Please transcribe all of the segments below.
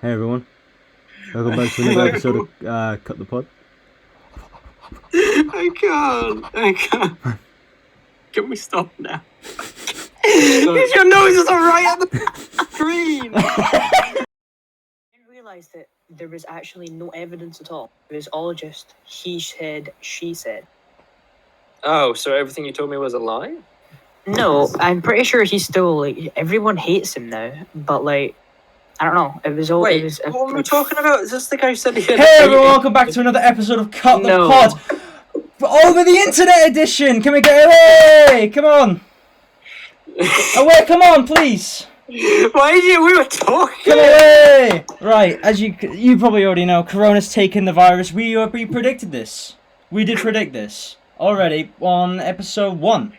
Hey everyone, welcome back to another episode of Cut the Pod. I can't. Can we stop now? Because your nose is right at the screen! I didn't realise that there was actually no evidence at all. It was all just he said, she said. Oh, so everything you told me was a lie? No, I'm pretty sure he's still, like, everyone hates him now, but, like, I don't know. It was all. Wait, it was, what were we talking about? Is this the guy who said he had Hey everyone, welcome back to another episode of Cut the No. Pod. Over the internet edition. Can we get away? Come on. Away, come on, please. Why did you? We were talking. Come away. Right, as you probably already know, Corona's taken the virus. We predicted this. We did predict this already on episode 1.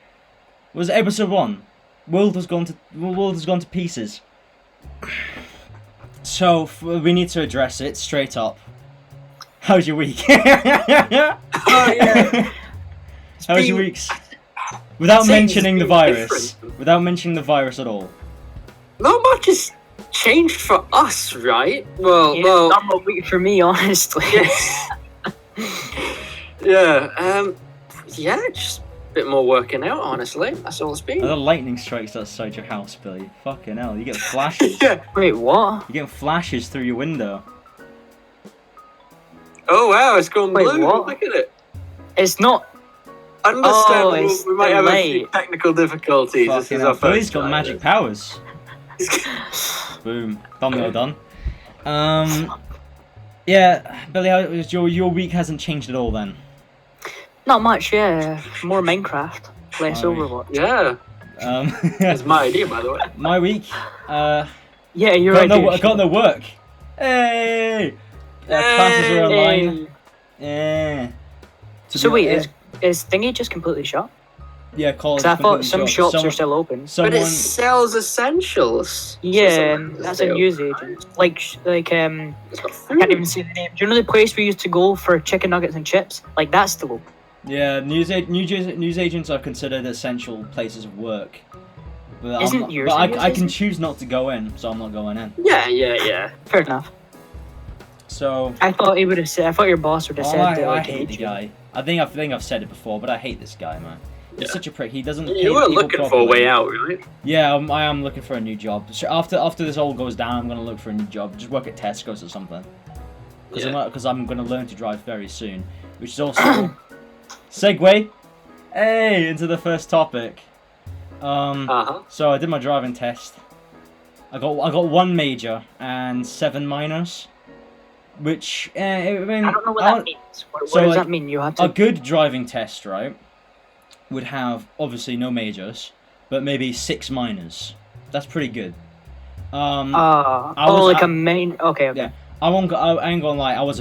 Was it episode 1? World has gone to pieces. So we need to address it straight up. How's your week? Oh yeah. How's your weeks? Without mentioning the virus. different. Without mentioning the virus at all. Not much has changed for us, right? Well, yeah, well. not a week for me, honestly. Yeah. Yeah. Just a bit more working out. Honestly, that's all it's been. Are there lightning strikes outside your house, Billy? Fucking hell, you get flashes. Yeah. Wait, what? You're getting flashes through your window. Oh wow, it's gone Wait, blue. what? Look at it. It's not. Understand, it's we might have a few late. technical difficulties. This Fucking is hell, our first Billy's got try. magic powers. Boom. Thumbnail done. Yeah, Billy, your week hasn't changed at all then? Not much, yeah. More Minecraft, less Sorry. Overwatch. Yeah, that's my idea, by the way. My week, Yeah, you're right. I got no work. Hey! Classes are online. Yeah. So wait, is Thingy just completely shut? Yeah, college. Because I thought completely some shut. shops are still open. But Someone, it sells essentials. Yeah, So that's a sale. news agent. Like I It's got can't even say the name. Do you know the place we used to go for chicken nuggets and chips? Like that's still open. yeah, news agents are considered essential places of work. But Isn't yours But a news I can agent? choose not to go in, so I'm not going in. Yeah. Fair enough. So. I thought he would have said. I thought your boss would have said that. I Like, hate the guy. I think I've said it before, but I hate this guy, man. He's Yeah. such a prick. He doesn't. pay You were people looking for a properly. way out, right? Yeah, I am looking for a new job. So after this all goes down, I'm gonna look for a new job. Just work at Tesco's or something. Because I'm gonna learn to drive very soon, which is also segue. Hey, into the first topic. So I did my driving test. I got 1 major and 7 minors, which I mean I don't know what that means. What so, does like, that mean? You have a to. good driving test, right, would have obviously no majors, but maybe 6 minors. That's pretty good. I was- a main. Okay. Yeah. I ain't gonna lie. I was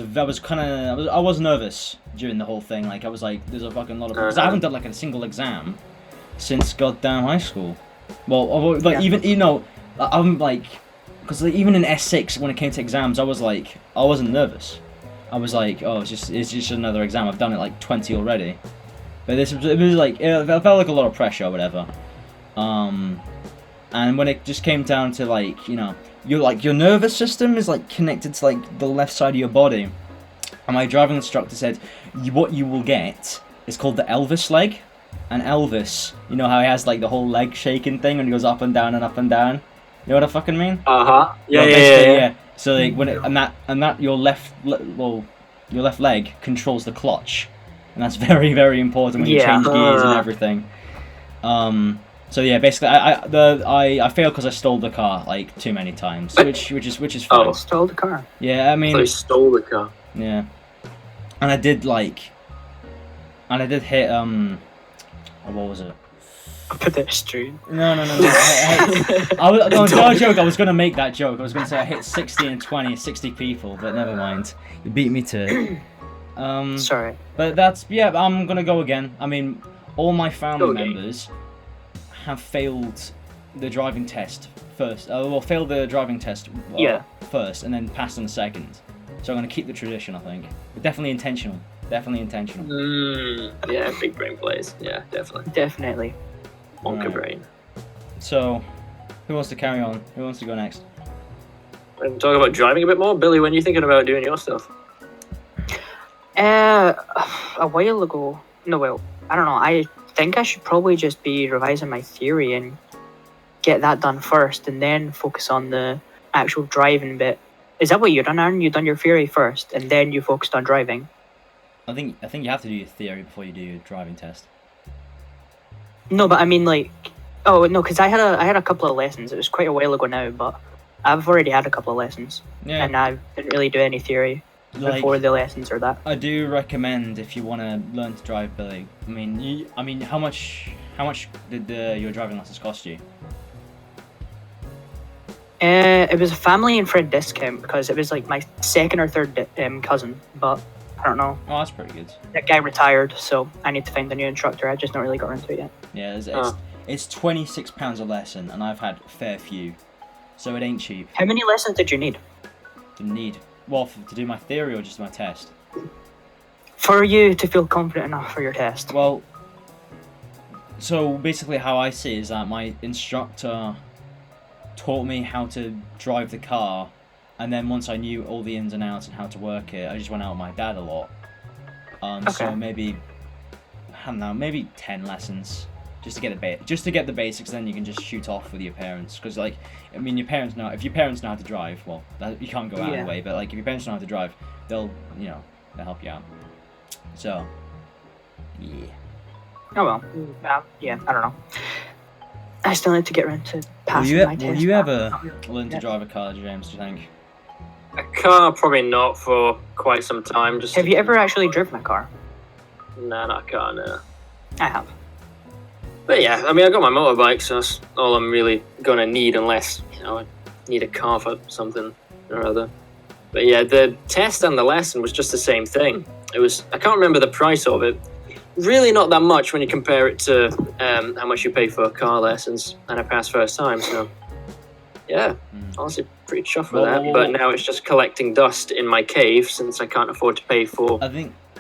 nervous during the whole thing. Like I was like, there's a fucking lot of because I haven't done like a single exam since goddamn high school. Well, like Yeah. I'm like, because like, even in S6 when it came to exams, I wasn't nervous. I was like, oh, it's just another exam. I've done it like 20 already. But it was like it felt like a lot of pressure or whatever. And when it just came down to like, your nervous system is like connected to like the left side of your body. And my driving instructor said, what you will get is called the Elvis leg. And Elvis, you know how he has like the whole leg shaking thing and he goes up and down and up and down. You know what I fucking mean? Yeah. So like when your left leg controls the clutch, and that's very very important when you change gears and everything. So yeah, basically I failed because I stole the car like too many times, which is fine. Oh. Stole the car. Yeah, I mean So he stole the car. yeah, and I did hit what was it? A pedestrian. No. I was no joke. I was gonna make that joke. I was gonna say I hit 60 and 20, 60 people, but never mind. You beat me to it. Sorry. But I'm gonna go again. I mean, all my family members have failed the driving test first. Failed the driving test first, and then passed on the second. So I'm gonna keep the tradition. I think, but definitely intentional. Yeah, big brain plays. Yeah, definitely. Definitely. Wonka Right. brain. So, who wants to carry on? Who wants to go next? And talk about driving a bit more. Billy, when are you thinking about doing your stuff? A while ago. No, well, I don't know. I think I should probably just be revising my theory and get that done first, and then focus on the actual driving bit. Is that what you've done, Aaron? You've done your theory first, and then you focused on driving. I think you have to do your theory before you do your driving test. No, but I mean, like, oh no, because I had a couple of lessons. It was quite a while ago now, but I've already had a couple of lessons, Yeah. and I didn't really do any theory before the lessons or that. I do recommend if you want to learn to drive, Billy. I mean, how much did your driving lessons cost you? It was a family and friend discount because it was like my second or third cousin, but I don't know. Oh, that's pretty good. That guy retired, so I need to find a new instructor. I just not really got into it yet. Yeah, it's £26 a lesson, and I've had fair few, so it ain't cheap. How many lessons did you need? To do my theory or just my test? For you to feel confident enough for your test. Well, so basically how I see it is that my instructor taught me how to drive the car, and then once I knew all the ins and outs and how to work it, I just went out with my dad a lot. So maybe, I don't know, maybe 10 lessons just to get the basics. Then you can just shoot off with your parents, because like, I mean, if your parents know how to drive, well, you can't go out of the way. But like, if your parents know how to drive, they'll help you out. So, yeah. Oh well, yeah, I don't know. I still need to get around to passing my test. Will you ever learn to drive a car, James, do you think? A car, probably not for quite some time. Have you ever actually driven a car? Nah, not a car, no. I have. But yeah, I mean, I got my motorbike, so that's all I'm really gonna need, unless, I need a car for something or other. But yeah, the test and the lesson was just the same thing. I can't remember the price of it. Really not that much when you compare it to how much you pay for car lessons, and I passed first time, so yeah, honestly pretty chuffed with that. But now it's just collecting dust in my cave since I can't afford to pay for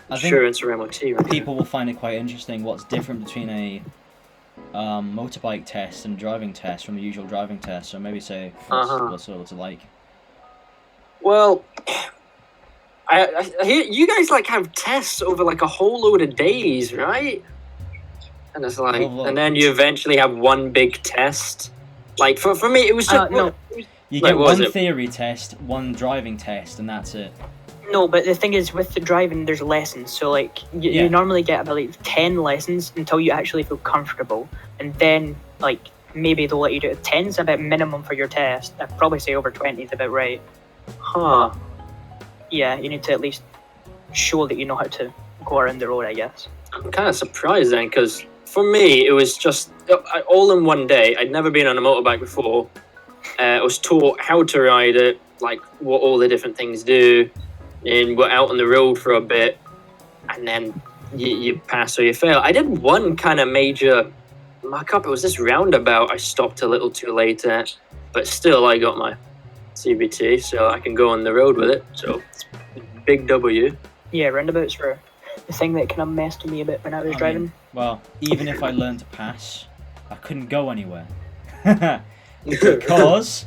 insurance or MOT. Right? People will find it quite interesting what's different between a motorbike test and driving test from the usual driving test. So maybe say what's it like? Well, I hear you guys like have tests over like a whole load of days, right? And it's like, and then you eventually have one big test. Like for me, it was just no. You get one theory test, one driving test, and that's it. No, but the thing is, with the driving, there's lessons. So like, you normally get about like 10 lessons until you actually feel comfortable, and then like maybe they'll let you do it. 10's about minimum for your test. I'd probably say over 20 is about right. Huh. Yeah, you need to at least show that you know how to go around the road, I guess. I'm kind of surprised then, because for me, it was just all in one day. I'd never been on a motorbike before. I was taught how to ride it, like what all the different things do, and we're out on the road for a bit, and then you pass or you fail. I did one kind of major muck up. It was this roundabout I stopped a little too late at, but still I got my CBT, so I can go on the road with it. So it's a big W. Yeah, roundabouts were the thing that kind of messed with me a bit when I was driving. Well, even if I learned to pass, I couldn't go anywhere. Because,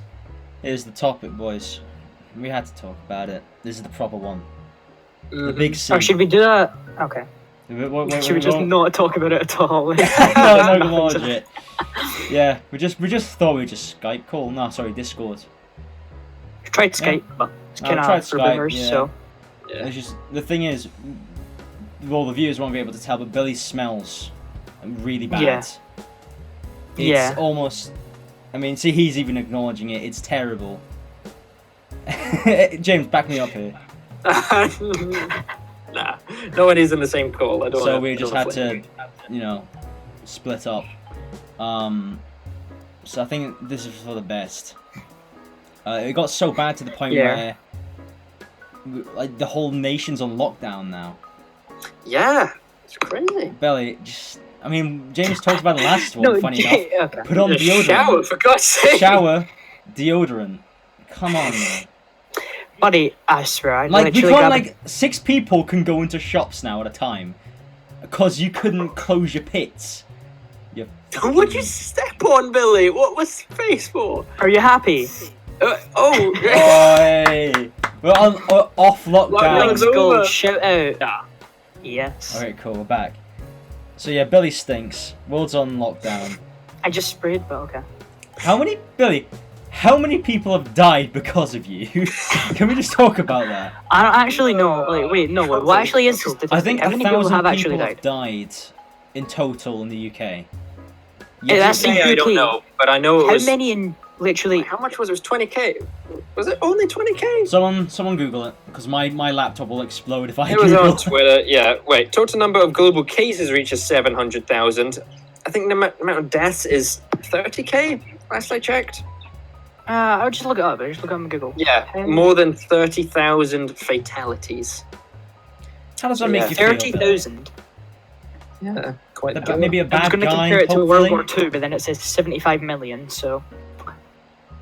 here's the topic, boys. We had to talk about it. This is the proper one. The big C. Oh, should we do that? Okay. Should we just not talk about it at all? no, legit. Yeah, we just thought we'd just Skype call. No, sorry, Discord. Tried Skype, but it's kind of for boomers, so... Yeah. It's just, the thing is, well, the viewers won't be able to tell, but Billy smells really bad. Yeah. It's almost... I mean, see, he's even acknowledging it. It's terrible. James, back me up here. Nah, no one is in the same call. I don't. So we just had to, split up. So I think this is for the best. It got so bad to the point where, like, the whole nation's on lockdown now. Yeah, it's crazy. Billy, James talked about the last one. Funny enough, okay. Put on deodorant. Shower, for God's sake. Shower, deodorant. Come on, man. Buddy, I swear, we can't, 6 people can go into shops now at a time, because you couldn't close your pits. What'd you step on, Billy? What was space for? Are you happy? Oh! Oi! We're off lockdown. Lockdown's Let's go. over. Shout out. Yes. Alright, cool, we're back. So yeah, Billy stinks. World's on lockdown. I just sprayed, but okay. How many people have died because of you? Can we just talk about that? I don't actually know. Like, wait, no. What actually is the statistic? I think How many 1,000 people have actually have died? died in total in the UK. Yeah, that's the I don't UK. know, but I know it How was. many in literally? How much was it? It was 20k. Was it only 20k? Someone Google it, because my laptop will explode if I It was Google on Twitter. Yeah. Wait. Total number of global cases reaches 700,000. I think the amount of deaths is 30k. Last I checked. I'll just look it up. I'll just look it up on Google. Yeah, more than 30,000 fatalities. How does that make Yeah. you feel? 30,000. Yeah, quite. Maybe a I was bad going to guy, compare it to World War hopefully? II, but then it says 75 million. So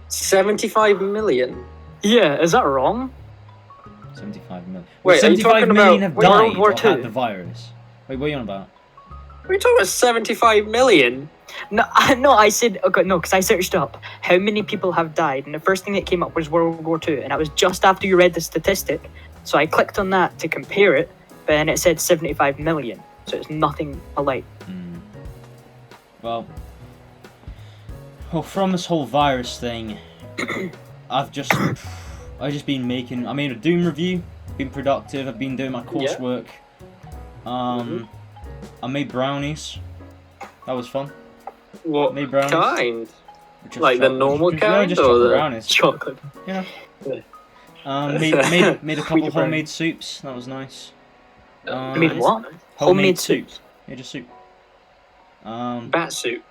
75 million. yeah, is that wrong? 75 million. Wait, are you 75 talking million about have World died War or had II? the virus. Wait, what are you on about? We're talking about 75 million. No, no, I said okay, no, because I searched up how many people have died, and the first thing that came up was World War II, and that was just after you read the statistic. So I clicked on that to compare it, but then it said 75 million, so it's nothing alike. Well, from this whole virus thing, I've just been making. I made a Doom review. Been productive. I've been doing my coursework. I made brownies. That was fun. What Made brownies. kind? Just Like the normal no, kind just or chocolate the- brownies. Chocolate. Yeah. Yeah. Made a couple Sweet brown. homemade soups. That was nice. Made what? Homemade soup. soups. Made a soup. Bat suit.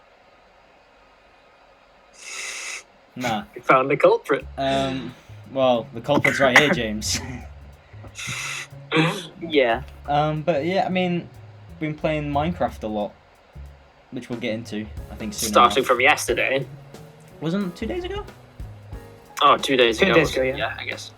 Nah. We found the culprit. Well, the culprit's right here, James. Yeah. But yeah, I mean, been playing Minecraft a lot, which we'll get into, I think, soon. Starting enough. from yesterday. Wasn't it 2 days ago? Oh, 2 days 2 ago. days ago, yeah. Yeah, I guess.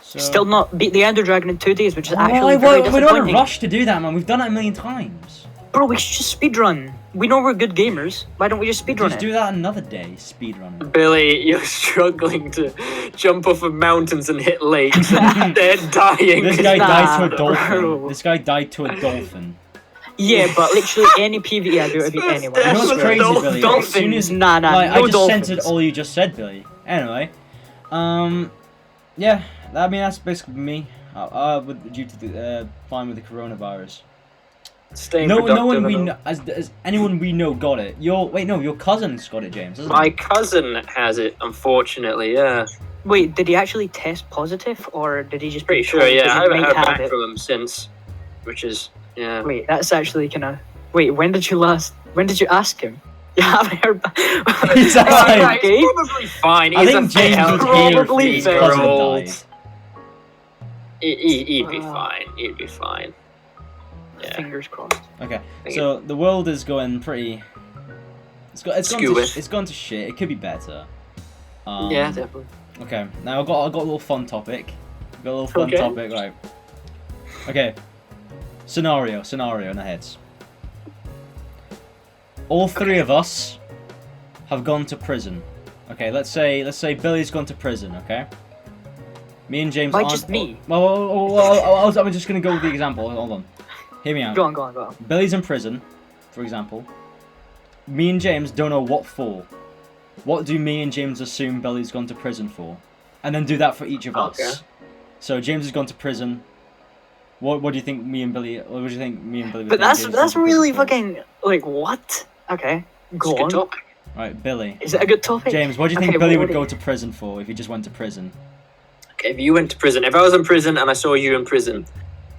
So... Still not beat the Ender Dragon in 2 days, which is Oh, actually very we don't disappointing. rush to do that, man. We've done it a million times. Bro, we should just speedrun. We know we're good gamers. Why don't we just speedrun Just it? do that another day, speedrunning. Billy, you're struggling to jump off of mountains and hit lakes, and they're dying. This guy died to a Nah, dolphin. bro. This guy died to a dolphin. Yeah, but literally any PvE I do, it'd be It's anyone. You know what's Dolphins. crazy, Billy? Dolphins. As soon as Nah, like, no I just dolphins. censored all you just said, Billy. Anyway, yeah, I mean that's basically me. Due to the fine with the coronavirus. Staying No productive one and we all. know, as anyone we know got it. Your cousin's got it, James. Isn't My he? cousin has it, unfortunately. Yeah, Wait, did he actually test positive, or did he just pretty be sure. told Yeah, that I he haven't might heard have back it? from him since, which is yeah. Wait, that's actually kind of. Wait, when did you ask him? You haven't heard back. He's Alright, alive. okay. He's probably fine. I He's think a James fit would out hear if Probably his fair. cousin old. died. He'd be fine. He'd be fine. Yeah. Fingers crossed. Okay, Thank so the world is going pretty. It's Skewish. gone to shit. It could be better. Yeah, definitely. Okay, now I got a little fun topic. Got a little fun Okay. topic, right? Okay. Scenario in our heads. All three of us have gone to prison. Okay, let's say Billy's gone to prison. Okay. Me and James. Why aren't- just me? I'm just gonna go with the example. Hold on. Hear me out. Go on. Billy's in prison, for example. Me and James don't know what for. What do me and James assume Billy's gone to prison for? And then do that for each of Okay. us. So James has gone to prison. What do you think me and Billy? What do you think me and Billy? would But think that's James has gone to really prison for? fucking like what? Okay, It's go a good on. topic. Right, Billy. Is it a good topic? James, what do you think Okay, Billy what would go would to prison for if he just went to prison? Okay, if you went to prison, if I was in prison and I saw you in prison,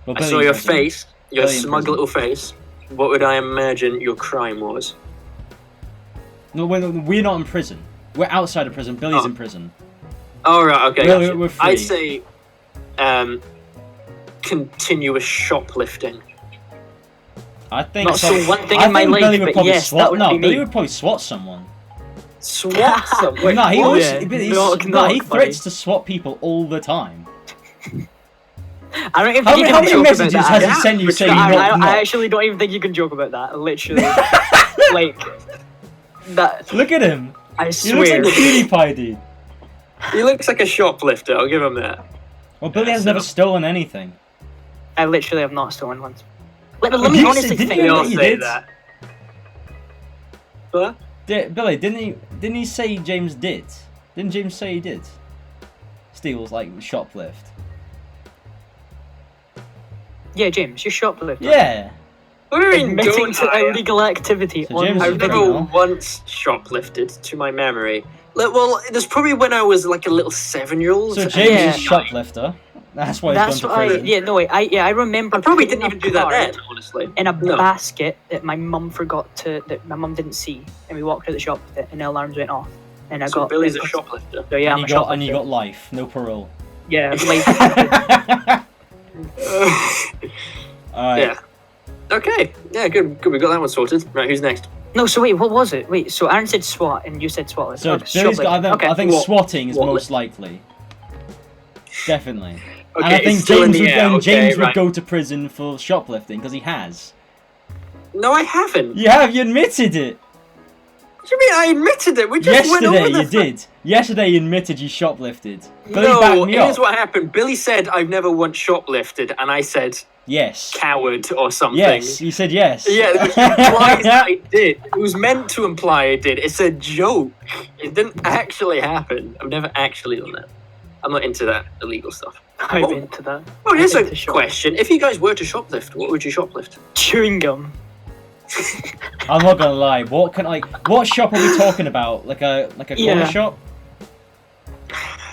Well, I Billy saw in your prison. face, your Billy in smug prison. little face, what would I imagine your crime was? No, we're not in prison. We're outside of prison. Billy's Oh. in prison. Oh, right, okay. We're- gotcha. we're free. I'd say continuous shoplifting. I think. Not so one thing I in my think life, Billy would but probably yes, swat. that would No, be Billy me. would probably swat someone. Swat some. Wait, No, he what? always. Yeah, Billy's, knock, no, he knock, threats to swat people all the time. I don't even How think you many can joke messages about has that. he sent you saying I, not? I actually don't even think you can joke about that. Literally, like that. Look at him. I He looks swear. like PewDiePie, dude. He looks like a shoplifter. I'll give him that. Well, Billy has never stolen anything. I literally have not stolen once. Let me You honestly said- didn't think. you We all admit you say did? that. What? Billy, didn't he say James did? Didn't James say he did? Steals, like, shoplift. Yeah, James, you shoplifter. Yeah! What do you mean, Admitting don't to I? illegal activity So on James the is I've pretty never well. once shoplifted, to my memory. Like, well, there's probably when I was like a little 7-year-old. So James Yeah. is a shoplifter. That's why he's That's gone what to I. prison. Yeah, no, wait. I remember. I probably putting didn't a even do that card then, honestly. in a No. basket that my mum forgot to, that my mum didn't see, and we walked out the shop with it, and the alarms went off, and I So got. Billy's a shoplifter. So yeah, and, I'm you a got, and you shoplifter. got life, no parole. Yeah, like Alright. Yeah. Okay. Yeah, good. Good. We got that one sorted. Right. Who's next? no. So wait, what was it? Wait, so Aaron said SWAT, and you said SWAT. So Okay, Billy's got, shoplifter. I think What- swatting is what- most likely. Definitely. Okay. And I think it's still in James, the would, air. and Okay, James would right. go to prison for shoplifting, because he has. No, I haven't. You have, you admitted it! What do you mean? I admitted it. We just went Yesterday over the you did. Yesterday you admitted you shoplifted. Billy No, backed me here's up. what happened. Billy said I've never once shoplifted, and I said Yes. coward or something. Yes, you said yes. Yeah, which implies that I did. It was meant to imply I did. It's a joke. It didn't actually happen. I've never actually done that. I'm not into that illegal stuff. I'm into that. Oh, here's I'm a into shop- question. If you guys were to shoplift, what would you shoplift? Chewing gum. I'm not gonna lie. What shop are we talking about? Like a corner Yeah. shop?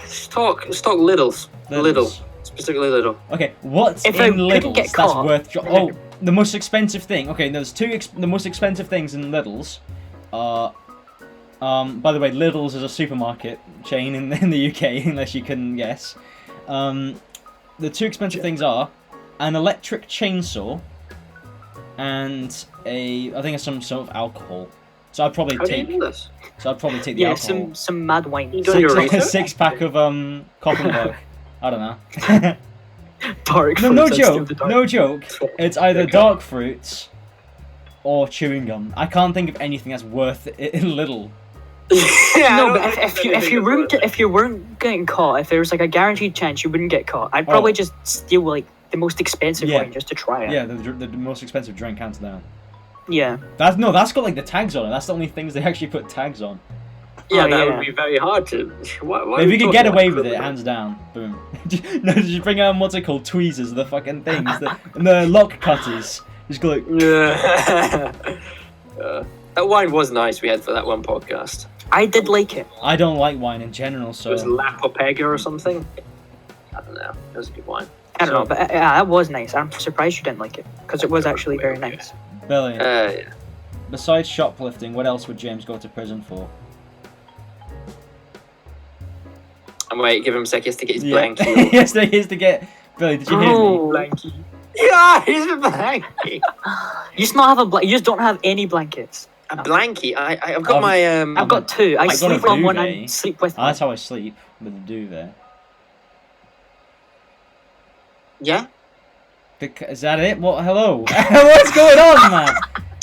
Stock Lidl's. Lidl. Lidl's. Specifically Lidl. Okay, what's If I in couldn't Lidl's get that's caught- worth? Oh, the most expensive thing. Okay, there's the most expensive things in Lidl's. By the way, Lidl's is a supermarket chain in the UK, unless you couldn't guess. The two expensive things are an electric chainsaw and I think it's some sort of alcohol. So I'd probably How do you take. do this? So I'd probably take the Yeah, alcohol. some mad wine. You done your research? Six pack of Koppenberg. I don't know. Dark No fruits, I steal joke. the dark- No joke. It's either Okay. dark fruits or chewing gum. I can't think of anything that's worth it in Lidl. Yeah, No, but if you weren't getting caught, if there was like a guaranteed chance you wouldn't get caught, I'd probably just steal like the most expensive Yeah. wine just to try it. Yeah, the most expensive drink, hands down. Yeah. That's got like the tags on it. That's the only things they actually put tags on. Yeah, Oh, that yeah. would be very hard to. Why If you could get away with it, criminal? hands down, boom. No, just bring out what's it called, tweezers, the fucking things, and the lock cutters. Just go like, Yeah. That wine was nice we had for that one podcast. I did like it. I don't like wine in general, It so was Lapopega or something. I don't know. It was a good wine. I don't know, but that was nice. I'm surprised you didn't like it because it was actually very nice. Billy. Yeah. Besides shoplifting, what else would James go to prison for? And wait, give him a sec. He has to get his blankie. he has to get. Billy, did you hear me? Oh, Blankie. Yeah, he's a blankie. you just not have you just don't have any blankets. A blankie. I've got Um, my I've got two. I I've got a sleep on one duvet. and sleep with Ah, one. that's how I sleep, with a duvet. Yeah. Is that it? What? Hello? What's going on, man?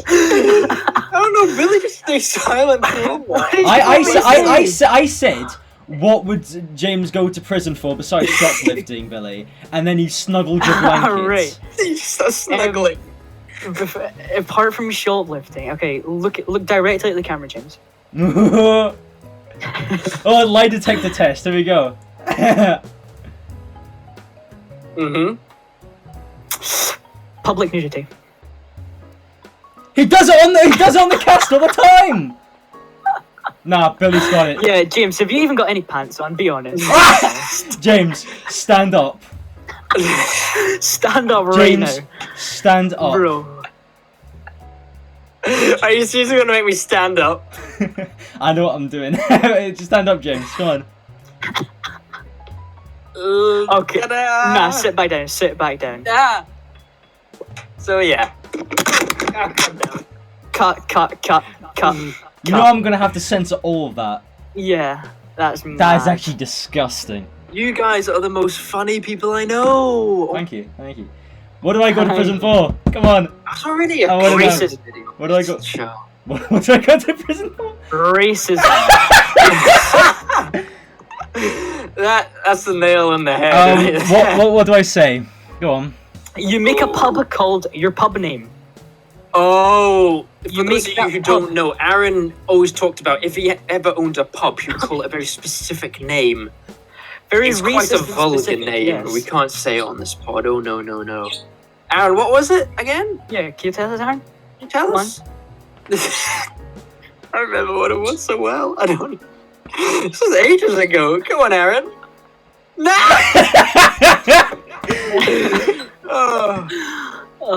I don't know. Billy just stay silent for a while. I said, what would James go to prison for besides shoplifting, Billy? And then he snuggled your blankets. Right. He just starts snuggling. Apart from shoplifting, okay, look directly at the camera, James. Oh, lie detector test. Here we go. Mm-hmm. Public nudity. He does it on the cast all the time. Nah, Billy's got it. Yeah, James, have you even got any pants on? Be honest. James, stand up. Stand up right James, now, stand up. bro. Are you seriously gonna make me stand up? I know what I'm doing. Just stand up, James. Come on. Okay. Ta-da! Nah, sit back down. Sit back down. Ah. So yeah. Ah, calm down. Cut. You know I'm gonna have to censor all of that. Yeah, that's mad. That is actually disgusting. You guys are the most funny people I know. Thank you. What do I go to prison for? Come on. That's already a I wanna know. racist video. What do I go? Show. What do I go to prison for? Racism. That's the nail in the head. What do I say? Go on. You make a pub called your pub name. Oh, for You those make of you that who pub. don't know, Aaron always talked about if he ever owned a pub, he'd call it a very specific name. Very It's quite racist a and vulgar specific, name, yes. but we can't say it on this pod. Oh, no, no, no. Aaron, what was it again? Yeah, can you tell us, Aaron? Can you tell Come us? I remember what it was so well. I don't. This was ages ago. Come on, Aaron. No! Oh,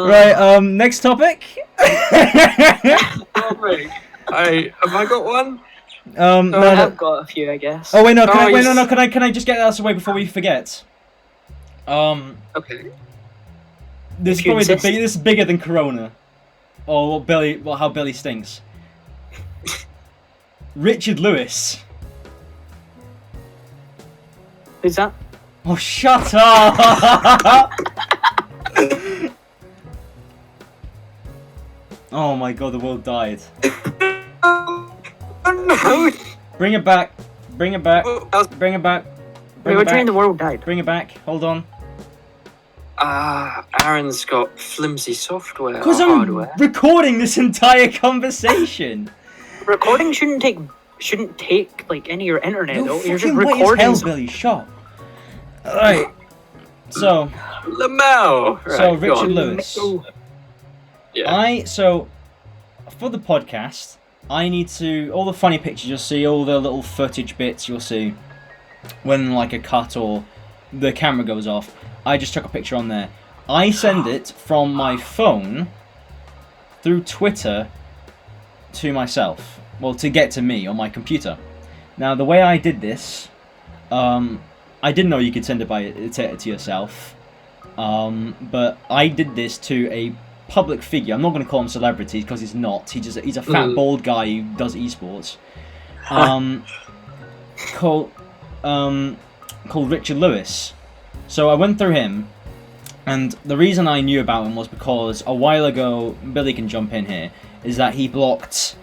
Right. Next topic. topic. Have I got one? No. I've got a few, I guess. Oh wait, no. Can Oh, I? Wait, yes. no. Can I just get that out of the way before we forget? Okay. This is If you probably insist. this is bigger than Corona, or how Billy stinks. Richard Lewis. Who's that? Oh, shut up! Oh my god, the world died. Oh, no. Bring it back. Bring it back. Bring it back. Wait, Bring what it do you mean the back. world died? Bring it back. Hold on. Aaron's got flimsy software or Because I'm hardware. recording this entire conversation. Recording shouldn't take like any of your internet though. You're just fucking white as recording. hell, Billy. Shut. Alright. So Lamau. Right, So, go Richard on. Lewis. Yeah. For the podcast, I need to all the funny pictures you'll see, all the little footage bits you'll see when like a cut or the camera goes off. I just took a picture on there. I send it from my phone through Twitter to myself. Well, to get to me on my computer. Now, the way I did this, I didn't know you could send it to yourself. But I did this to a public figure. I'm not going to call him celebrity because he's not. He's a fat bald guy who does esports. Called Richard Lewis. So I went through him, and the reason I knew about him was because a while ago, Billy can jump in here, is that he blocked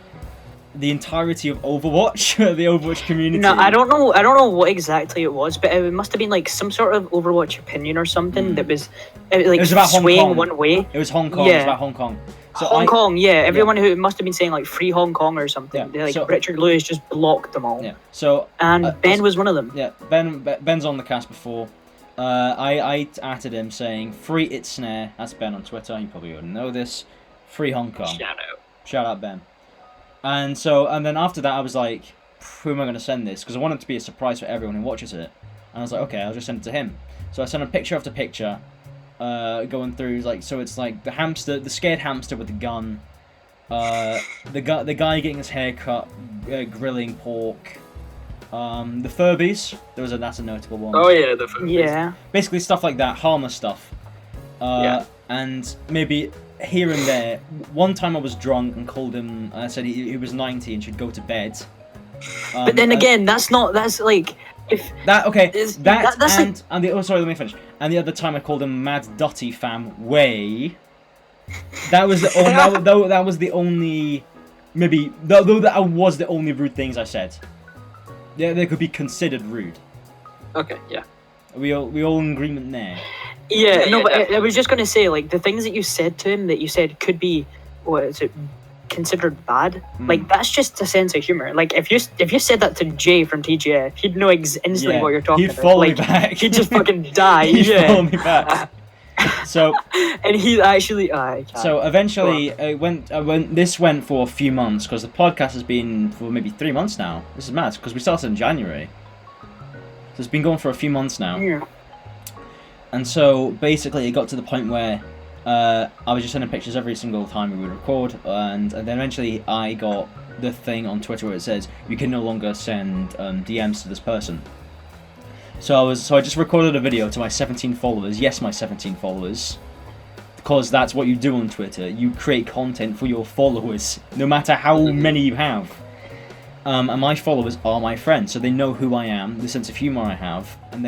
the entirety of Overwatch, the Overwatch community. No, I don't know what exactly it was, but it must have been like some sort of Overwatch opinion or something that was like It was about Hong swaying Kong. one way. It was Hong Kong. It was Yeah. about Hong Kong. So Hong Kong, yeah. Everyone who must have been saying like free Hong Kong or something. Yeah, They, like so- Richard Lewis just blocked them all. Yeah. So And Ben was one of them. yeah, Ben's on the cast before. I atted him saying free it snare. That's Ben on Twitter. You probably wouldn't know this. Free Hong Kong. Shout out Ben. And then after that, I was like, who am I going to send this? Because I want it to be a surprise for everyone who watches it. And I was like, okay, I'll just send it to him. So I sent him picture after picture, going through like, so it's like the hamster, the scared hamster with the gun, the guy getting his hair cut, grilling pork, the Furbies. That's a notable one. Oh yeah, the first. Yeah. Basically stuff like that, harmless stuff. Yeah. And maybe here and there. One time I was drunk and called him. I said he was 90 and should go to bed. But then again, that's like if That okay. Is- That that's and the oh sorry, let me finish. And the other time I called him Mad Dotty fam way. That was the that was the only maybe though that was the only rude things I said. Yeah, they could be considered rude. Okay, yeah. Are we all in agreement there? yeah, no, yeah, but I definitely. was just gonna say like the things that you said to him that you said could be what is it considered bad? Like that's just a sense of humor. Like if you said that to Jay from TGF, he'd know instantly Yeah, what you're talking he'd about. follow like, me back. He'd just fucking die. He'd yeah. follow me back. So And he actually. I can't. So eventually, this went for a few months because the podcast has been for maybe 3 months now. This is mad because we started in January, so it's been going for a few months now. Yeah. And so basically, it got to the point where I was just sending pictures every single time we would record, and then eventually I got the thing on Twitter where it says you can no longer send DMs to this person. So I just recorded a video to my 17 followers. Yes, my 17 followers. Because that's what you do on Twitter. You create content for your followers, no matter how many you have. And my followers are my friends, so they know who I am, the sense of humor I have, and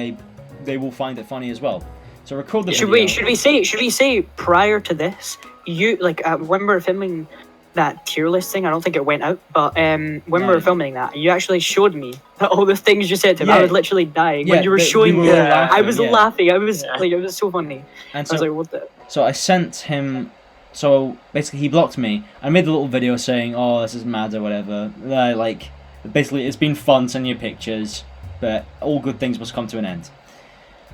they will find it funny as well. So record the video. Should we say prior to this, you like when we were filming that tier list thing. I don't think it went out, but when we No. were filming that, you actually showed me that all the things you said to him. Yeah. I was literally dying Yeah, when you were we showing were me. all Yeah. laughing, I was yeah. laughing. I was Yeah. like, it was so funny. And I was so, like, what the? so I sent him. So basically, he blocked me. I made the little video saying, "Oh, this is mad" or whatever. Like, basically, it's been fun sending you pictures, but all good things must come to an end.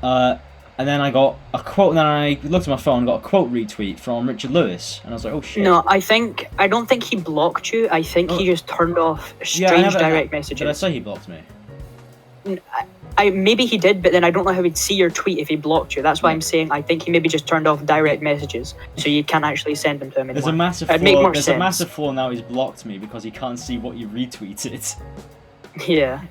And then I got a quote. And then I looked at my phone, and got a quote retweet from Richard Lewis, and I was like, "Oh shit!" No, I don't think he blocked you. I think he just turned off strange direct messages. Did I say he blocked me? Maybe he did, but then I don't know how he'd see your tweet if he blocked you. That's why I'm saying I think he maybe just turned off direct messages, so you can't actually send them to him anymore. There's a massive It'd make flaw. more There's sense. a massive flaw now. He's blocked me because he can't see what you retweeted. Yeah.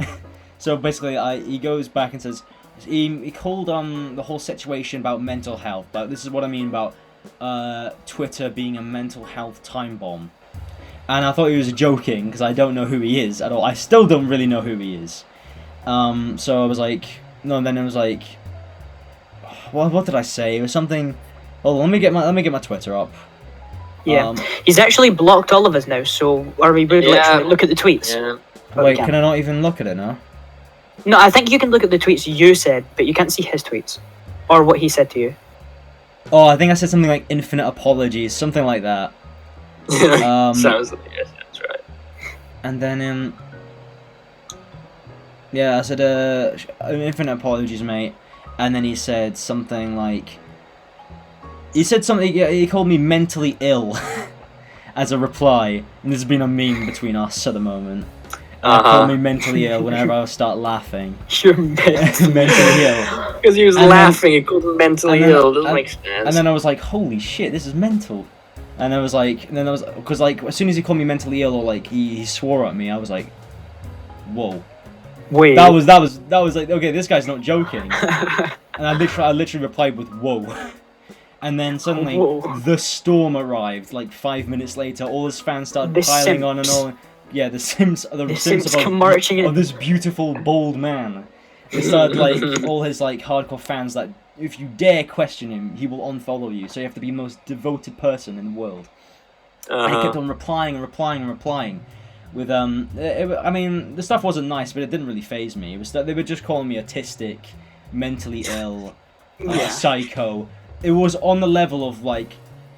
So basically, he goes back and says he called on the whole situation about mental health. But this is what I mean about Twitter being a mental health time bomb. And I thought he was joking because I don't know who he is at all. I still don't really know who he is. So I was like, no. And then it was like, what did I say? It was something. Oh, let me get my Twitter up. Yeah. He's actually blocked all of us now, so are we would Yeah. literally look at the tweets? Yeah. But Wait, we can I not even look at it now? No, I think you can look at the tweets you said, but you can't see his tweets. Or what he said to you. Oh, I think I said something like infinite apologies, something like that. Sounds like yes, that's right. And then yeah, I said infinite apologies, mate. And then he said something like yeah, he called me mentally ill as a reply, and there's been a meme between us at the moment. He called me mentally ill whenever I start laughing. You're mentally Mentally ill. Because he was And then- laughing, he called him mentally and then- ill. Doesn't and- make sense. And then I was like, holy shit, this is mental. And I was like, because like as soon as he called me mentally ill or like he swore at me, I was like, whoa. Wait. That was like, okay, this guy's not joking. And I literally replied with whoa. And then suddenly Whoa. the storm arrived. Like 5 minutes later, all his fans started The piling on and Simps. all. Yeah, the Sims Sims come marching in. of this beautiful bold man. It started like all his like hardcore fans that if you dare question him, he will unfollow you. So you have to be the most devoted person in the world. And he kept on replying and replying and replying. With I mean, the stuff wasn't nice, but it didn't really faze me. It was that they were just calling me autistic, mentally ill, Yeah. psycho. It was on the level of like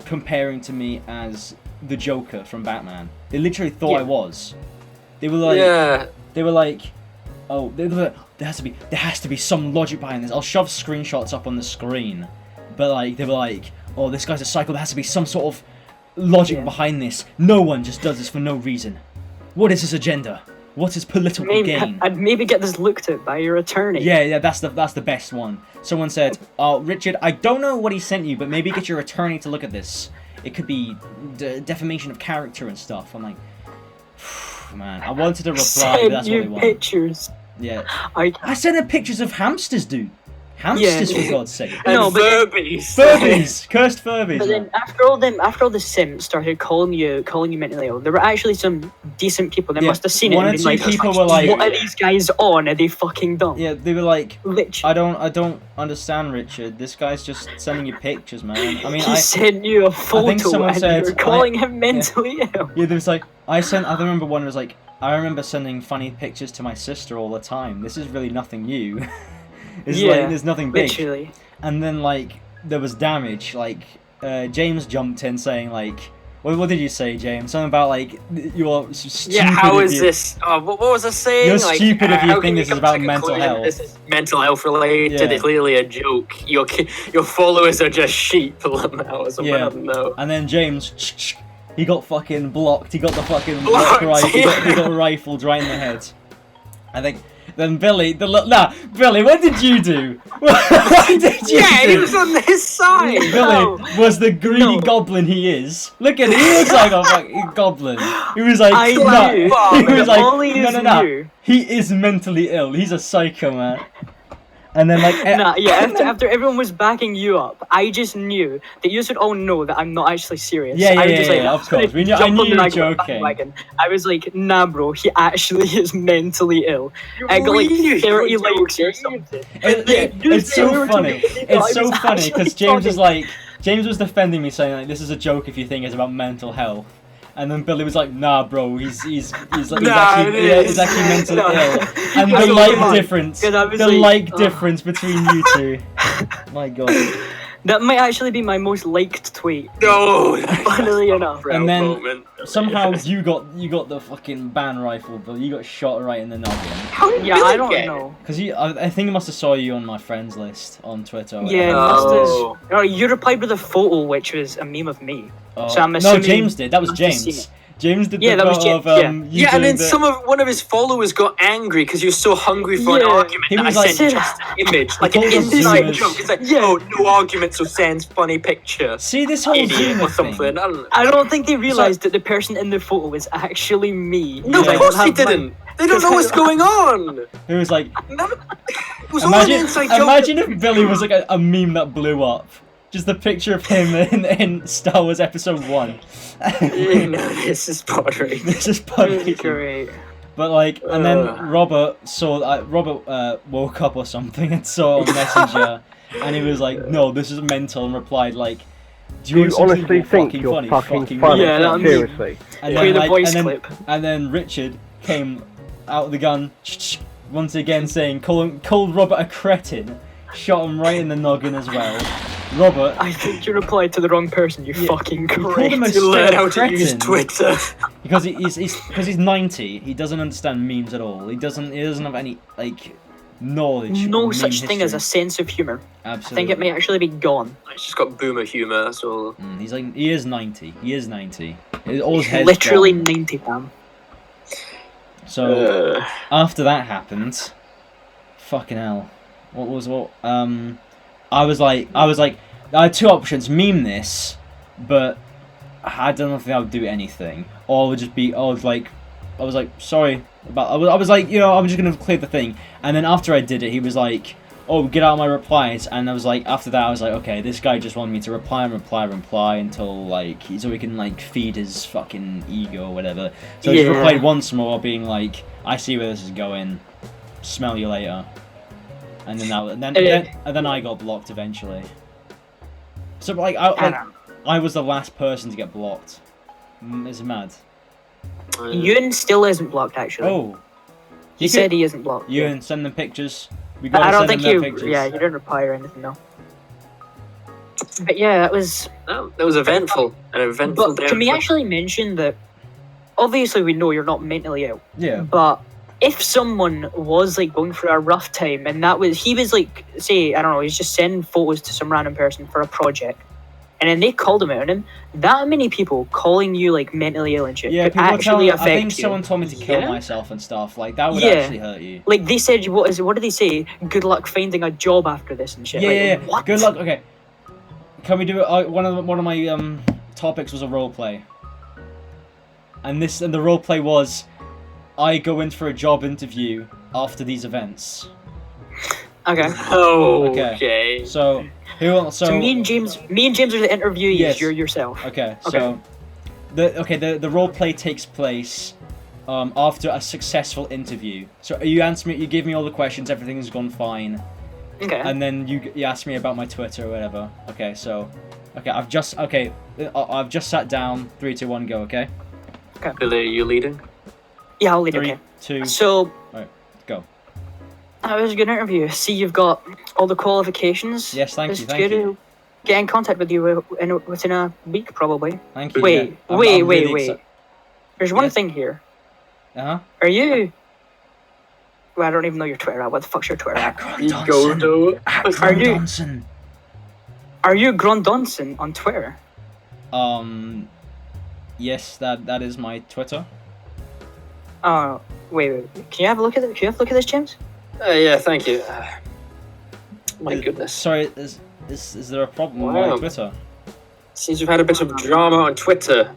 comparing to me as the Joker from Batman. They literally thought I Yeah. was. They were like, yeah. they were like, oh, they were, there has to be some logic behind this. I'll shove screenshots up on the screen, but like they were like, oh, this guy's a psycho. There has to be some sort of logic Yeah. behind this. No one just does this for no reason. What is his agenda? What's his political gain? I'd maybe get this looked at by your attorney. Yeah, that's the best one. Someone said, "Oh, Richard, I don't know what he sent you, but maybe get your attorney to look at this. It could be defamation of character and stuff." I'm like, man, I wanted to reply, but Send that's what you they want. pictures. Yeah, I I sent her pictures of hamsters, dude. Hamsters, Yeah. for God's sake. And No, but then- Furbies. Furbies, cursed Furbies. But then man. after all the Sims started calling you mentally ill, there were actually some decent people that Yeah, must have seen it one and or been two like, people were like- "What are these guys on? Are they fucking dumb?" Yeah, they were like, Literally. I don't understand, Richard. This guy's just sending you pictures, man. I mean, He sent you a photo someone and said- you were calling him mentally ill. Yeah, there was like, I remember one was like, I remember sending funny pictures to my sister all the time. This is really nothing new. It's Yeah, like, there's nothing big. Literally. And then like, there was damage. Like, James jumped in saying like, what did you say, James? Something about like, you're stupid. Yeah, how if is you- this? What was I saying? You're like, stupid if you how think can this is come about to a mental conclusion health. This is mental health related. Yeah. It's clearly a joke. Your followers are just sheep. Now or something. Yeah. I don't know. And then James, he got fucking blocked. He got the fucking Blocked, he got rifled right in the head. I think. Then Billy, Billy, what did you do? What did you Yeah, do? he was on his side. Billy No. was the greedy No. goblin he is. Look at him, he looks like a fucking goblin. He was like, I no. knew. He was The like, only is no. you. He is mentally ill. He's a psycho, man. And then like, Nah, yeah, after everyone was backing you up, I just knew that you should all know that I'm not actually serious. Yeah, I was yeah, just yeah, like, yeah, of course. We knew- I jump knew on you the were joking. bandwagon. I was like, nah, bro, he actually is mentally ill. I got like really 30 were likes or joking? something. it's you were so funny. joking. No, It's I so was funny because actually James was joking. like, James was defending me, saying like, this is a joke if you think it's about mental health. And then Billy was like, "Nah, bro, he's like Nah, he's actually mentally No. ill." And I the was light like, difference, good, I was the like, light oh. difference between you two. My God. That might actually be my most liked tweet. No. Funnily enough. And then moment. somehow you got the fucking ban rifle, Billy. You got shot right in the noggin. How did Yeah, Billy I don't get it? know. Because I think he must have saw you on my friends list on Twitter. or Yeah, whatever. Oh. oh, you replied with a photo, which was a meme of me. Oh, So I'm no, assuming James did. That was you must have seen James. it. James did Yeah, the that was photo of James, you Yeah, and doing then the, one of his followers got angry because he was so hungry for an Yeah. argument. He that was I like- sent just an image, like an told the inside Zoomers- joke. It's like, Yeah. oh, no argument, so send funny picture. See this whole Idiot Zoomer or thing. something. I don't know. I don't think they realized that the person in the photo was actually me. No, Yeah. of course they Have my- didn't. They don't know what's going on. It was like, None of- it was all an inside joke. imagine if Billy was like a meme that blew up. Just the picture of him in Star Wars Episode 1. No, this is pottery. This is funny. Great. But like, and then Ugh. Robert woke up or something and saw on Messenger, and he was like, "No, this is mental," and replied like, "Do Do you want something honestly think fucking you're funny? fucking funny? Yeah, that means- Seriously. And Play then, the like, voice and then, clip. and then Richard came out of the gun once again, saying, "Called Robert a cretin," shot him right in the noggin as well. Robert, I think you replied to the wrong person, you Yeah, fucking called great. him a You learn how to cretin. use Twitter. because he's 90, he doesn't understand memes at all. He doesn't have any like knowledge. No or such meme thing as a history. sense of humour. Absolutely. I think it may actually be gone. He's just got boomer humor. That's all. He's like he is 90. He is 90. All his head's Literally gone. 90, fam. So after that happened, fucking hell. I was like, I had two options: meme this, but I don't know if that would do anything, or it would just be, I was like, sorry about. I was like, I'm just gonna clear the thing. And then after I did it, he was like, oh, get out of my replies. And I was like, after that, I was like, okay, this guy just wanted me to reply until like so he can like feed his fucking ego or whatever. So I just Yeah. replied once more, being like, I see where this is going. Smell you later. And then I got blocked eventually. So like I was the last person to get blocked. It's mad. Ewan still isn't blocked, actually. Oh, he said he isn't blocked. Ewan, send them pictures. We But gotta I don't send think them you. their pictures. Yeah, you didn't reply or anything, no. But yeah, that was. That was eventful. An eventful But day. can we actually mention that? Obviously, we know you're not mentally ill. Yeah. But if someone was like going through a rough time, and he was like, say, I don't know, he's just sending photos to some random person for a project, and then they called him out on him, that many people calling you like mentally ill and shit Yeah, could people actually I affect think you. someone told me to kill Yeah? myself and stuff. Like that would Yeah. actually hurt you. Like they said, what did they say? Good luck finding a job after this and shit. Yeah, like, yeah, yeah. What? Good luck. Okay. Can we do it? One of my topics was a role play. And the role play was, I go in for a job interview after these events. Okay. Oh, Okay. okay. So who else? So me and James are the interviewees. Yes. You're yourself. Okay, Okay. so the role play takes place after a successful interview. So you answer me, you give me all the questions, everything's gone fine, Okay. and then you ask me about my Twitter or whatever. Okay, so I've just sat down. 3, 2, 1, go. Okay. Billy, are you leading? Yeah, I'll lead. 3, Okay. 2, So go. that was a good interview. See, you've got all the qualifications. Yes, thank It's you, thank good you. to get in contact with you within a week, probably. Thank you. Wait, yeah. wait. There's one Yes. thing here. Uh-huh. Are you? Well, I don't even know your Twitter. What the fuck's your Twitter? Godo. Are you- Donson. Are you Grondonson on Twitter? Yes, that is my Twitter. Oh, wait. Can you have a look at it? Can you have a look at this, James? Yeah, thank you. My goodness. Sorry, is there a problem with Wow. my Twitter? Seems we've had a bit of drama on Twitter.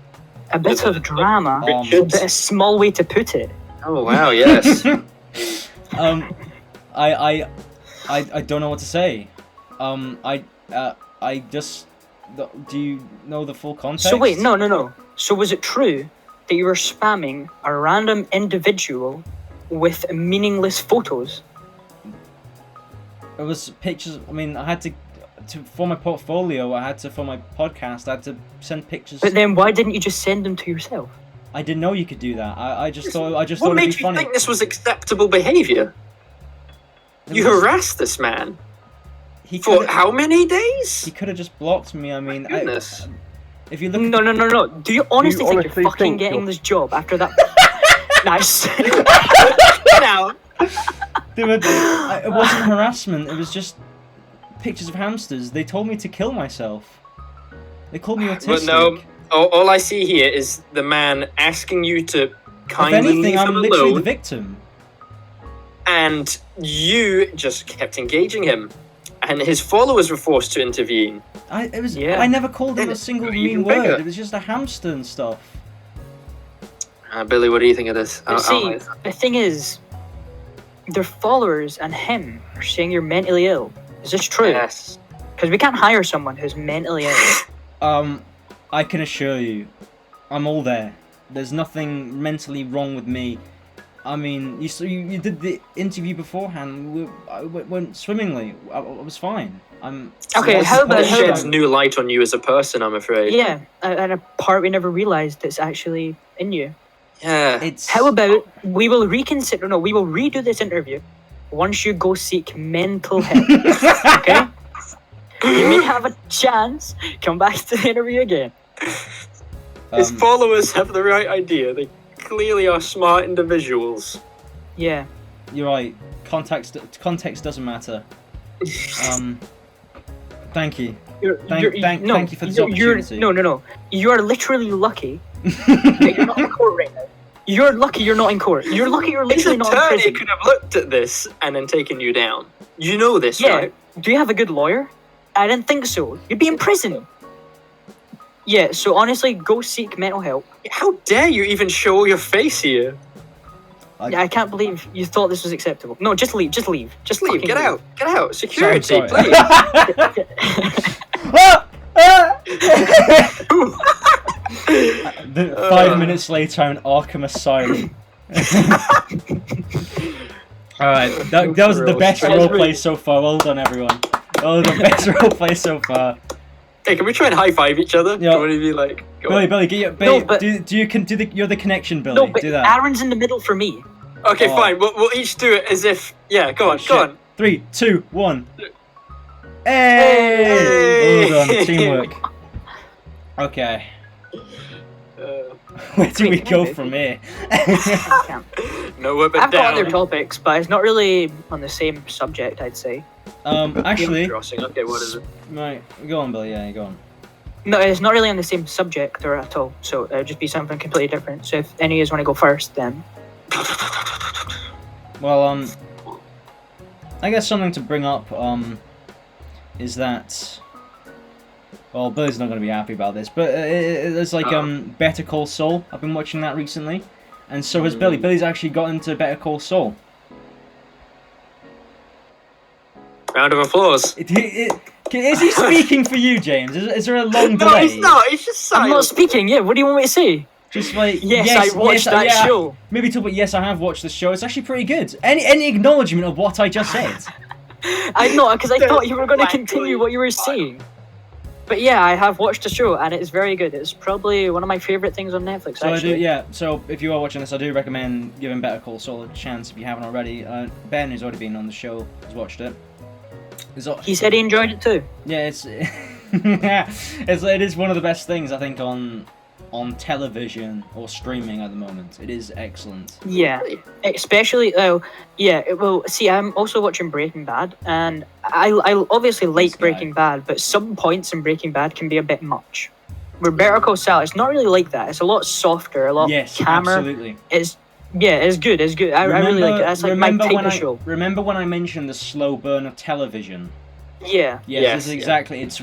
A bit of drama. Richard. But a small way to put it. Oh wow, yes. I don't know what to say. I just. Do you know the full context? So wait, no. So was it true that you were spamming a random individual with meaningless photos? It was pictures. I mean, I had to for my portfolio, for my podcast, I had to send pictures. But then why didn't you just send them to yourself? I didn't know you could do that. I just thought What it'd be made you funny. think this was acceptable behaviour? You harassed this man He for could how many days? he could have just blocked me. I mean, Goodness. if you look. No. Do you honestly think honestly you're fucking think getting you're- this job after that? Nice. Now, It wasn't harassment. It was just pictures of hamsters. They told me to kill myself. They called me autistic. but no, all I see here is the man asking you to If kindly anything, leave I'm him literally the alone, victim. and you just kept engaging him, and his followers were forced to intervene. Yeah. I never called him Then a single it's mean even word. bigger. It was just a hamster and stuff. Billy, what do you think of this? But see, the thing is, their followers and him are saying you're mentally ill. Is this true? Yes. Because we can't hire someone who's mentally ill. I can assure you, I'm all there. There's nothing mentally wrong with me. I mean, you did the interview beforehand. I went swimmingly. I was fine. Okay, how about This how sheds about- new light on you as a person, I'm afraid. Yeah, and a part we never realised that's actually in you. Yeah. It's How about we will reconsider? No, we will redo this interview once you go seek mental help. Okay? You may have a chance. Come back to the interview again. His followers have the right idea. They clearly are smart individuals. Yeah. You're right. Context doesn't matter. Thank you. Thank you for this opportunity. No. You are literally lucky that you're not in court right now. You're lucky you're not in court. You're lucky you're His literally not in attorney prison. could have looked at this and then taken you down. You know this, Yeah. right? Do you have a good lawyer? I didn't think so. You'd be in prison. Yeah, so honestly, go seek mental help. How dare you even show your face here? Yeah, I can't believe you thought this was acceptable. No, just leave. Just leave. Just Leave, fucking get leave. out, get out. Security, Sorry. please. The 5 minutes later, I'm in Arkham Asylum. Alright, that was the best Thrills. roleplay so far. Well done, everyone. Oh, the best roleplay so far. Hey, can we try and high five each other? Yeah. What do you like? Go Billy, on. Billy, get your, No, but- you're the connection, Billy. No, but do that. Aaron's in the middle for me. Okay, Oh. fine. We'll each do it as if. Yeah, go on, Shit. go on. 3, 2, 1. Hey! Well done, teamwork. Okay, where do we Wait, go can I from here? I can't. No, but I've got other down. topics, but it's not really on the same subject, I'd say. Actually, Crossing. Okay, what is it? right, go on, Billy. Yeah, go on. No, it's not really on the same subject or at all. So it'd just be something completely different. So if any of you want to go first, then Well, I guess something to bring up, is that, well, Billy's not going to be happy about this, but there's like, Better Call Saul. I've been watching that recently, and so has Billy. Billy's actually got into Better Call Saul. Round of applause. Is he speaking for you, James? Is there a long No, delay? he's not. He's just I'm not silent. speaking. Yeah, what do you want me to say? Just like, Yes, I watched that yeah. show. Maybe talk about, yes, I have watched the show. It's actually pretty good. Any acknowledgement of what I just said? I know, because I thought you were going to Blankly continue what you were saying. But yeah, I have watched the show, and it's very good. It's probably one of my favorite things on Netflix, So actually. So if you are watching this, I do recommend giving Better Call Saul a chance if you haven't already. Ben, who's already been on the show, has watched it. He said he enjoyed it too. Yeah, it is one of the best things I think on television or streaming at the moment. It is excellent. Yeah, especially well, see, I'm also watching Breaking Bad, and I obviously like guy. Breaking Bad, but some points in Breaking Bad can be a bit much. Where Better Call Saul, it's not really like that. It's a lot softer, a lot Yes, calmer. absolutely. It's good. It's good. I really like it. That's like my type of show. Remember when I mentioned the slow burn of television? Yeah. Yes, it's exactly. It's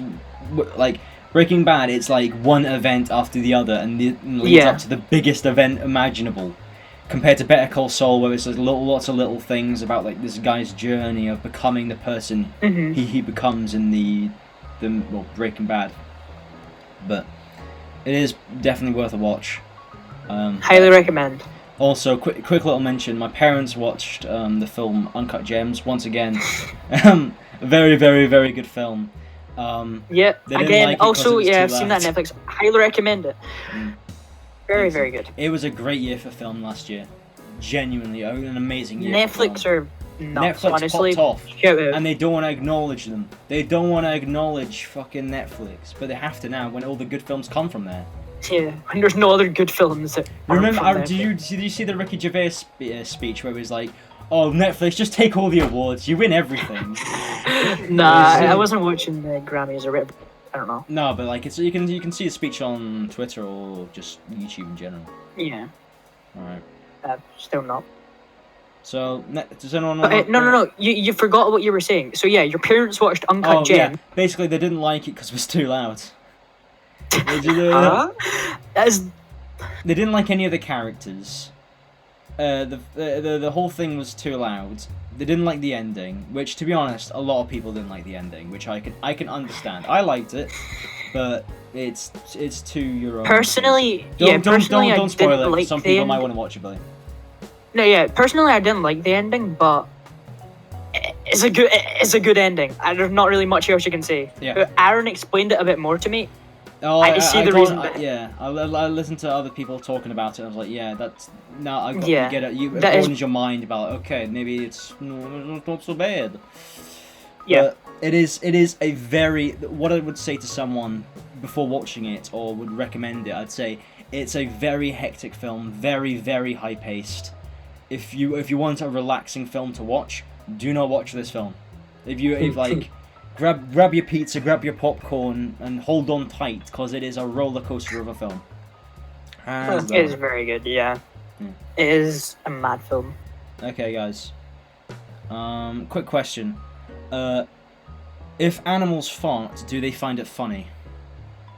like Breaking Bad. It's like one event after the other, and it leads up to the biggest event imaginable. Compared to Better Call Saul, where it's like lots of little things about like this guy's journey of becoming the person Mhm. he becomes in the Breaking Bad. But it is definitely worth a watch. Highly recommend. Also, quick little mention. My parents watched the film Uncut Gems once again. Very, very, very good film. Yeah. They didn't Again, like it 'cause also, it was yeah, too I've seen that on loud. Netflix. Highly recommend it. Mm. Very, very good. It was a great year for film last year. Genuinely, an amazing year. Netflix are nuts, Netflix honestly. popped off, Shout out. and they don't want to acknowledge them. They don't want to acknowledge fucking Netflix, but they have to now when all the good films come from there. Yeah, and there's no other good films that aren't Remember? from Did you see the Ricky Gervais speech where he was like, "Oh, Netflix, just take all the awards. You win everything." Nah, I wasn't watching the Grammys or whatever. I don't know. No, but like you can see a speech on Twitter or just YouTube in general. Yeah, All right. still not. So, does anyone? No. You forgot what you were saying. So yeah, your parents watched Uncut Oh Gem. yeah. Basically, they didn't like it because it was too loud. They That's didn't like any of the characters. The whole thing was too loud. They didn't like the ending, which, to be honest, a lot of people didn't like the ending, which I can understand. I liked it, but it's to your own. personally, Don't personally, don't I spoil didn't it. 'Cause like some the people might ending. want to watch it, Billy. No, yeah, personally, I didn't like the ending, but it's a good ending. And there's not really much else you can say. Yeah. Aaron explained it a bit more to me. Oh, I see the reason behind it. Yeah, I listened to other people talking about it. And I was like, yeah, that's no, I got, Yeah, you get it. You that is- broadens your mind about okay, maybe it's not so bad. Yeah. But it is a very what I would say to someone before watching it or would recommend it. I'd say it's a very hectic film, very very high paced. If you want a relaxing film to watch, do not watch this film. If like. Grab your pizza, grab your popcorn, and hold on tight, because it is a roller coaster of a film. Hands It is down. very good, yeah. Yeah. It is a mad film. Okay, guys. Quick question. If animals fart, do they find it funny?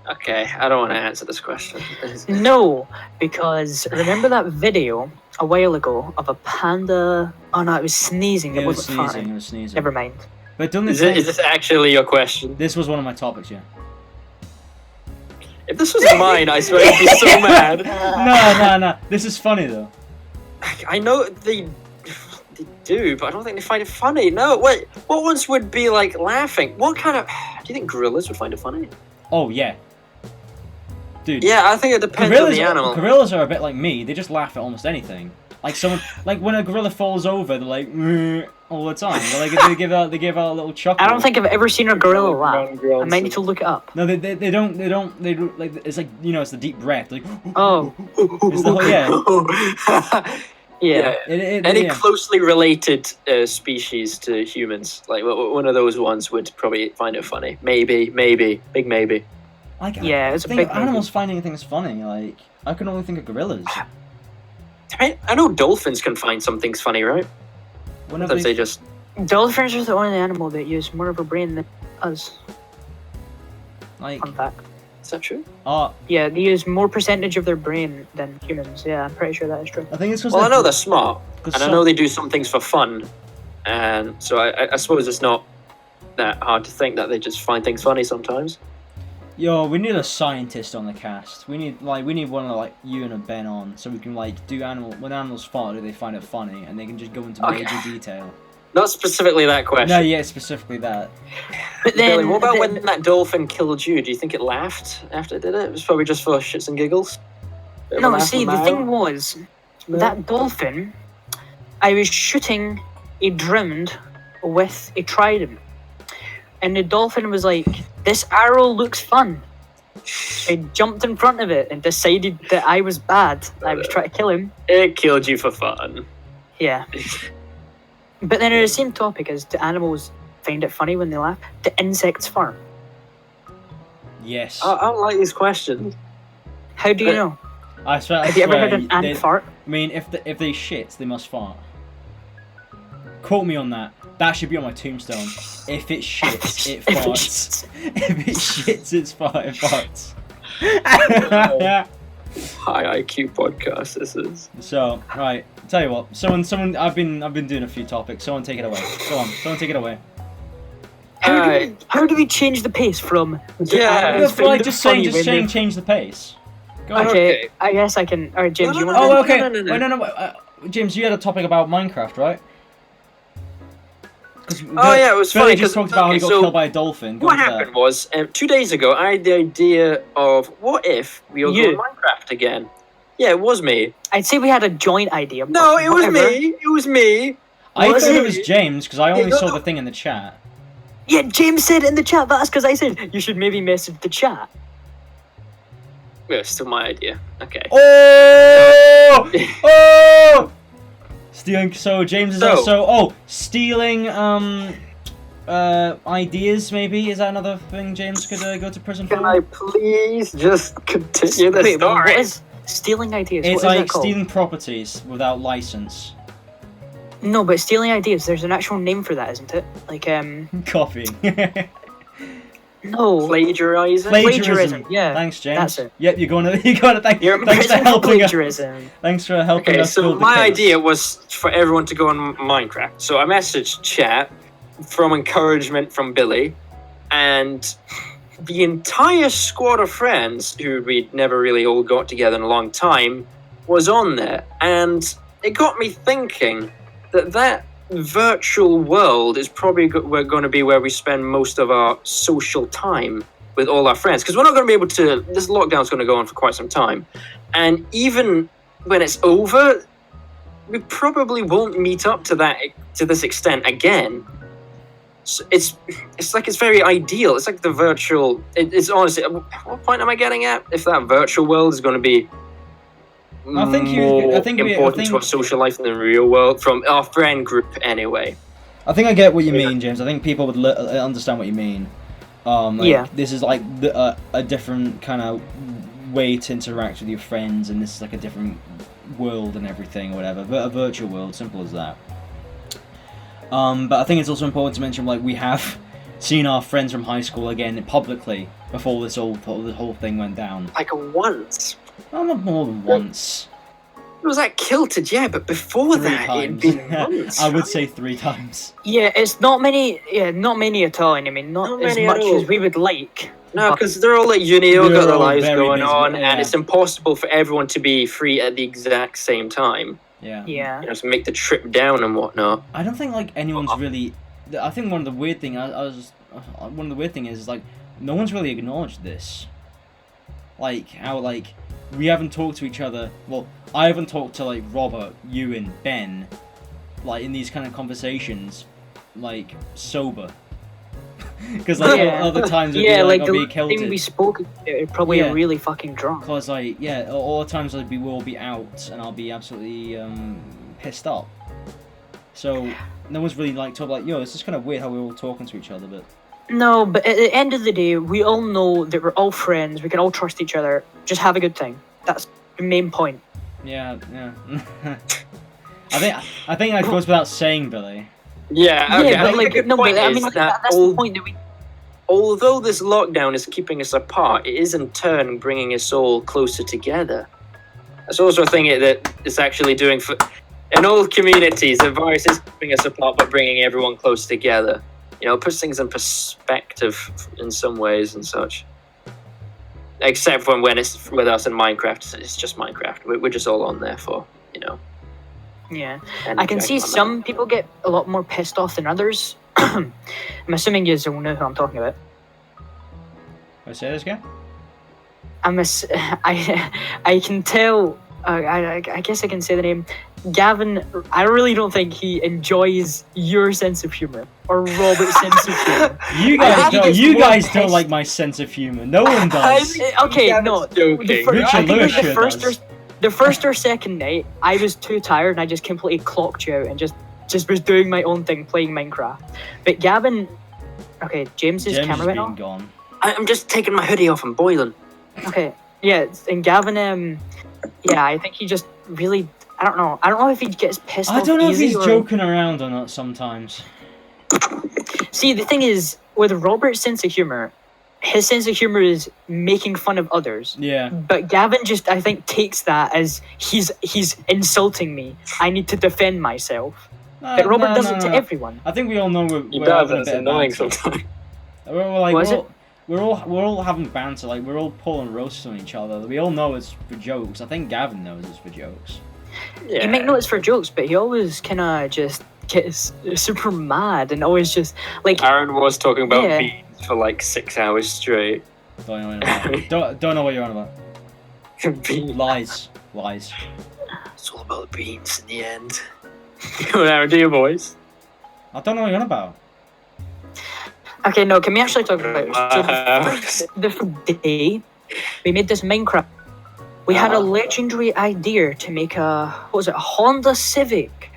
Okay, I don't want to answer this question. No, because remember that video a while ago of a panda? Oh no, it was sneezing. It It was wasn't sneezing. farting. It was sneezing. Never mind. But don't Is they this actually your question? This was one of my topics, yeah. If this was mine, I swear I'd be so mad. No. This is funny though. I know they do, but I don't think they find it funny. No, wait. What ones would be like laughing? What kind of? Do you think gorillas would find it funny? Oh yeah. Dude. Yeah, I think it depends on the animal. Gorillas are a bit like me. They just laugh at almost anything. Like when a gorilla falls over, they're like "Meh," all the time. They're like they give out a little chuckle. I don't think I've ever seen a gorilla laugh. I might need to look it up. No, they do like it's like it's the deep breath like Oh, it's the whole, yeah. Any yeah. closely related species to humans, like one of those ones, would probably find it funny. Maybe, big maybe. Like, Yeah, I it's a think big animals finding things funny. Like I can only think of gorillas. I know dolphins can find some things funny, right? Whenever Sometimes they just. Dolphins are the only animal that use more of a brain than us. like Fun fact. Is that true? Yeah, they use more percentage of their brain than humans. Yeah, I'm pretty sure that is true. I think it's because Well, I know they're smart, and I know they do some things for fun, and so I suppose it's not that hard to think that they just find things funny sometimes. Yo, we need a scientist on the cast. We need one of like you and a Ben on, so we can like do when animals fart, do they find it funny, and they can just go into Okay. major detail. Not specifically that question. No, yeah, specifically that. But Billy, then, what about when that dolphin killed you? Do you think it laughed after it did it? It was probably just for shits and giggles. Bit of a No, laugh see, on the that. thing was, that dolphin, I was shooting a drowned with a trident. And the dolphin was like, this arrow looks fun. I jumped in front of it and decided that I was bad. I was trying to kill him. It killed you for fun. Yeah. But then on the same topic as do animals find it funny when they laugh, do insects fart? Yes. I don't like these questions. How do you know? I swear. Have you ever heard an ant fart? I mean, if they shit, they must fart. Quote me on that. That should be on my tombstone. If it shits, it If it farts. If it shits, it farts. High IQ podcast this is. So, right, tell you what. Someone. I've been doing a few topics. Someone take it away. Go on. Someone take it away. How do we change the pace from? Yeah. animals Well, find it funny when they- change the pace. Go on. Okay, I guess I can. Alright, James, No, you no, want? Oh, okay. No. Wait, no. James, you had a topic about Minecraft, right? Oh yeah, it was Billy funny just because talked about how he got killed by a dolphin. Go what into that. happened was 2 days ago I had the idea of what if we all go You. Minecraft again. Yeah, it was me. I'd say we had a joint idea. No, but it was whatever. me. It was me. I Was thought it it? was James because I only no, saw no. the thing in the chat. Yeah, James said in the chat, but that's because I said you should maybe message the chat. Yeah, it's still my idea. Okay. Oh! Oh! Stealing. So James is So- also stealing ideas. Maybe is that another thing James could go to prison for? Can I please just continue the Wait, what story? is stealing ideas? It's what is like that called? stealing properties without license. No, but stealing ideas. There's an actual name for that, isn't it? Like Copying. no. Plagiarizing? Plagiarism, yeah, Thanks, James. that's it. Yep, you're gonna thank. You're in Thanks for Prison for helping us. plagiarism. Thanks for helping Okay, us so build the my case. idea was for everyone to go on Minecraft. So I messaged chat from encouragement from Billy, and the entire squad of friends who we'd never really all got together in a long time was on there, and it got me thinking that virtual world is probably we're going to be where we spend most of our social time with all our friends, because we're not going to be able to. This lockdown's going to go on for quite some time, and even when it's over, we probably won't meet up to this extent again. So it's like it's very ideal. It's like the virtual. It's honestly, what point am I getting at? If that virtual world is going to be I think important to our social life in the real world from our friend group anyway. I think I get what you mean, James. I think people would understand what you mean. Yeah. This is like a different kind of way to interact with your friends, and this is like a different world and everything, or whatever. But a virtual world, simple as that. But I think it's also important to mention, like, we have seen our friends from high school again publicly before this whole thing went down. Like once. Well, not more than once. It was like kilted, yeah, but before 3 that, it'd times. been months. I would say 3 times. Yeah, it's not many. Yeah, not many at all. And I mean, not Not as many at much all. as we would like. No, but- because they're all at uni, all They're got their all lives very going busy, on, yeah. and it's impossible for everyone to be free at the exact same time. Yeah. Yeah. You know, to make the trip down and whatnot. I don't think like anyone's really. I think one of the weird thing one of the weird thing is like no one's really acknowledged this. Like how like we haven't talked to each other. Well, I haven't talked to like Robert, you, and Ben, like in these kind of conversations, like sober. Because like Yeah. other times it'd Yeah, be like, like I'll the be kilted. thing we spoke, probably Yeah. really fucking drunk. Cause like yeah, all the times we'll be out and I'll be absolutely pissed up. So no one's really like talking like, yo, it's just kind of weird how we're all talking to each other, but No, but at the end of the day, we all know that we're all friends. We can all trust each other. Just have a good time. That's the main point. yeah. I think that goes without saying, Billy. Yeah, okay. Yeah, but I think like the no, point but I is mean like, that that's the point that we. although this lockdown is keeping us apart, it is in turn bringing us all closer together. That's also a thing that it's actually doing for in all communities. The virus is keeping us apart, but bringing everyone close together. You know, it puts things in perspective in some ways and such. Except when it's with us in Minecraft, it's just Minecraft. We're just all on there for, you know. Yeah, and I can see dragging on some that. people get a lot more pissed off than others. I'm assuming you all know who I'm talking about. Can I say this again? I can tell. I guess I can say the name. Gavin, I really don't think he enjoys your sense of humor or Robert's sense of humor. You I guys think don't. it's You more guys don't pissed- like my sense of humor. No one does. Okay, Gavin's no. joking. Richard Lewis the sure first does. the first or second night, I was too tired and I just completely clocked you out and just was doing my own thing, playing Minecraft. But Gavin, okay, James's James camera has went been off. gone. I'm just taking my hoodie off and boiling. Okay, yeah, and Gavin, yeah, I think he just really, I don't know if he gets pissed off I don't know if easy he's or- joking around or not sometimes. See, the thing is, with Robert's sense of humor, his sense of humor is making fun of others. Yeah. But Gavin just, I think, takes that as he's insulting me. I need to defend myself. But Robert does it to everyone. I think we all know He we're does, having and a it's bit of annoying banter. sometimes. We're like Was we're all having banter. Like we're all pulling roasts on each other. We all know it's for jokes. I think Gavin knows it's for jokes. Yeah. He might know it's for jokes, but he always kind of just gets super mad and always just like Aaron was talking about Yeah. beans for like 6 hours straight. Don't know what you're on about. Don't know what you're on about. Beans. Lies. It's all about beans in the end. Go on, Aaron, do your voice. I don't know what you're on about. okay, no, can we actually talk about it? So the first day we made this Minecraft. We had a legendary idea to make a Honda Civic